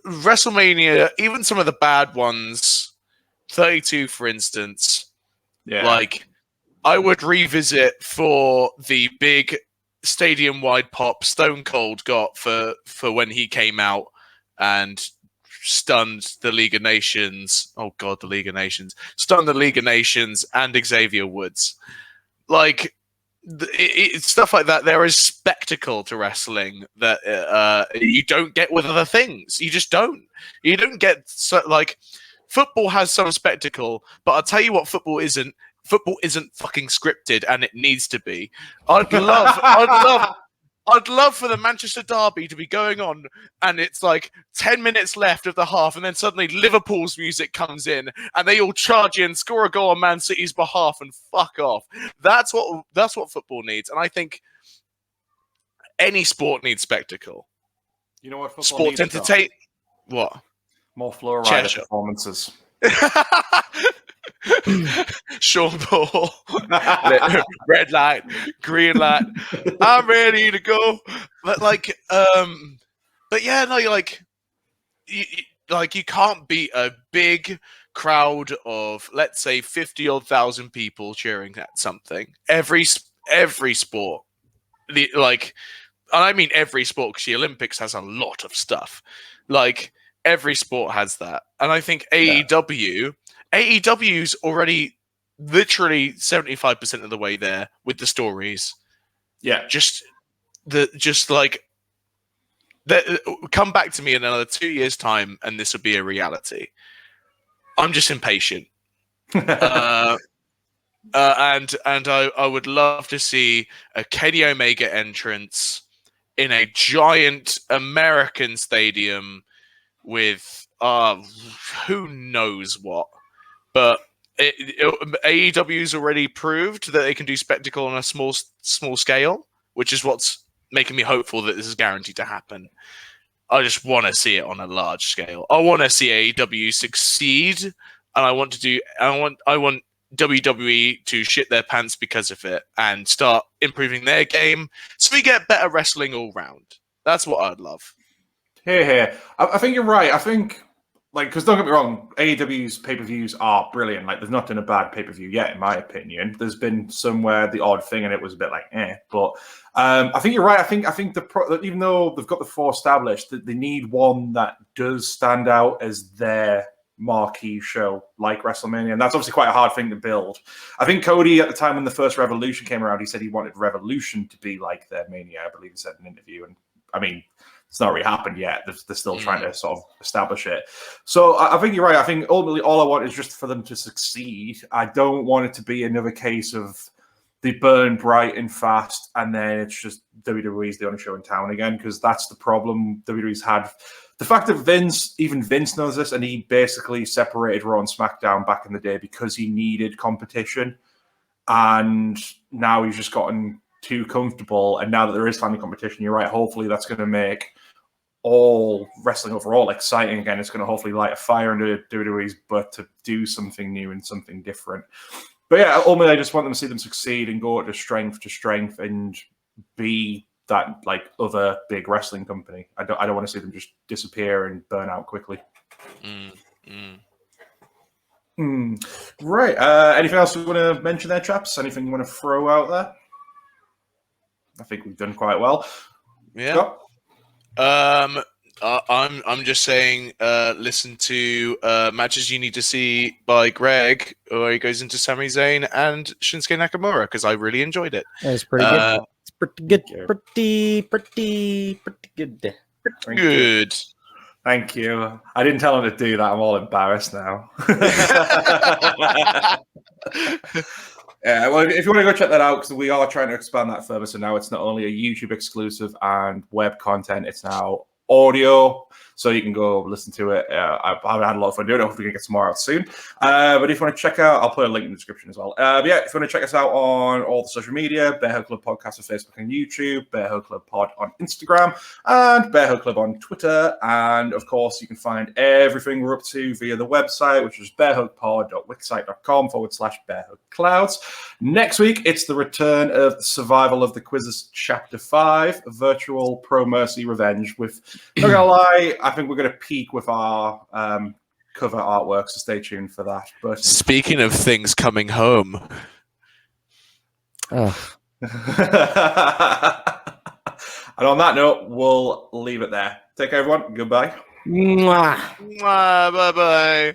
WrestleMania, even some of the bad ones, 32 for instance, like I would revisit for the big stadium-wide pop Stone Cold got for when he came out and stunned the League of Nations. Oh God, the League of Nations. Stunned the League of Nations and Xavier Woods. Like, stuff like that. There is spectacle to wrestling that you don't get with other things. You just don't. You don't get, like, football has some spectacle, but I'll tell you what football isn't. Football isn't fucking scripted, and it needs to be. I'd love for the Manchester Derby to be going on, and it's like 10 minutes left of the half, and then suddenly Liverpool's music comes in, and they all charge in, score a goal on Man City's behalf, and fuck off. That's what football needs, and I think any sport needs spectacle. You know what football Sport needs? entertain. What? More Florida performances. Sean Paul, red light, green light. I'm ready to go. But like, but yeah, no, you're like, you can't beat a big crowd of, let's say, 50-odd thousand people cheering at something. Every sport, like, and I mean every sport, because the Olympics has a lot of stuff. Like, every sport has that, and I think AEW's already literally 75% of the way there with the stories. Yeah, come back to me in another 2 years' time, and this will be a reality. I'm just impatient, and I would love to see a Kenny Omega entrance in a giant American stadium with who knows what. But AEW's already proved that they can do spectacle on a small scale, which is what's making me hopeful that this is guaranteed to happen. I just want to see it on a large scale. I want to see AEW succeed, and I want WWE to shit their pants because of it and start improving their game, so we get better wrestling all round. That's what I'd love. Here. I think you're right. I think, like, because don't get me wrong, AEW's pay-per-views are brilliant. Like, there's not been a bad pay-per-view yet, in my opinion. There's been somewhere the odd thing, and it was a bit like, But I think you're right. I think even though they've got the 4 established, that they need one that does stand out as their marquee show, like WrestleMania, and that's obviously quite a hard thing to build. I think Cody, at the time when the first Revolution came around, he said he wanted Revolution to be like their Mania. I believe he said in an interview, and I mean, it's not really happened yet. They're still trying to sort of establish it. So I think you're right. I think ultimately all I want is just for them to succeed. I don't want it to be another case of they burn bright and fast, and then it's just WWE's the only show in town again, because that's the problem WWE's had. The fact that Vince knows this, and he basically separated Raw and SmackDown back in the day because he needed competition, and now he's just gotten too comfortable. And now that there is finally competition, you're right. Hopefully, that's going to make all wrestling overall exciting again. It's going to hopefully light a fire under WWE's butt to do something new and something different. But yeah, ultimately, I just want them to see them succeed and go to strength and be that, like, other big wrestling company. I don't want to see them just disappear and burn out quickly. Right. Anything else you want to mention there, chaps? Anything you want to throw out there? I think we've done quite well. Yeah. I'm just saying, listen to Matches You Need to See by Greg, where he goes into Sami Zayn and Shinsuke Nakamura, because I really enjoyed it. That was pretty good. It's pretty good. Pretty good. Good. Thank you. I didn't tell him to do that. I'm all embarrassed now. Yeah, well, if you want to go check that out, because we are trying to expand that further. So now it's not only a YouTube exclusive and web content, it's now audio. So you can go listen to it. I've had a lot of fun doing it. Hopefully we can get some more out soon. But if you want to check out, I'll put a link in the description as well. But yeah, if you want to check us out on all the social media, Bearhug Club Podcast on Facebook and YouTube, Bearhug Club Pod on Instagram, and Bearhug Club on Twitter. And of course, you can find everything we're up to via the website, which is bearhugpod.wixsite.com/bearhugclouds. Next week, it's the return of the Survival of the Quizzes Chapter 5, Virtual Pro Mercy Revenge. With, not gonna lie, I think we're going to peak with our cover artwork, so stay tuned for that. But Speaking of things coming home, Oh, and on that note, we'll leave it there. Take care, everyone. Goodbye. mwah. bye bye.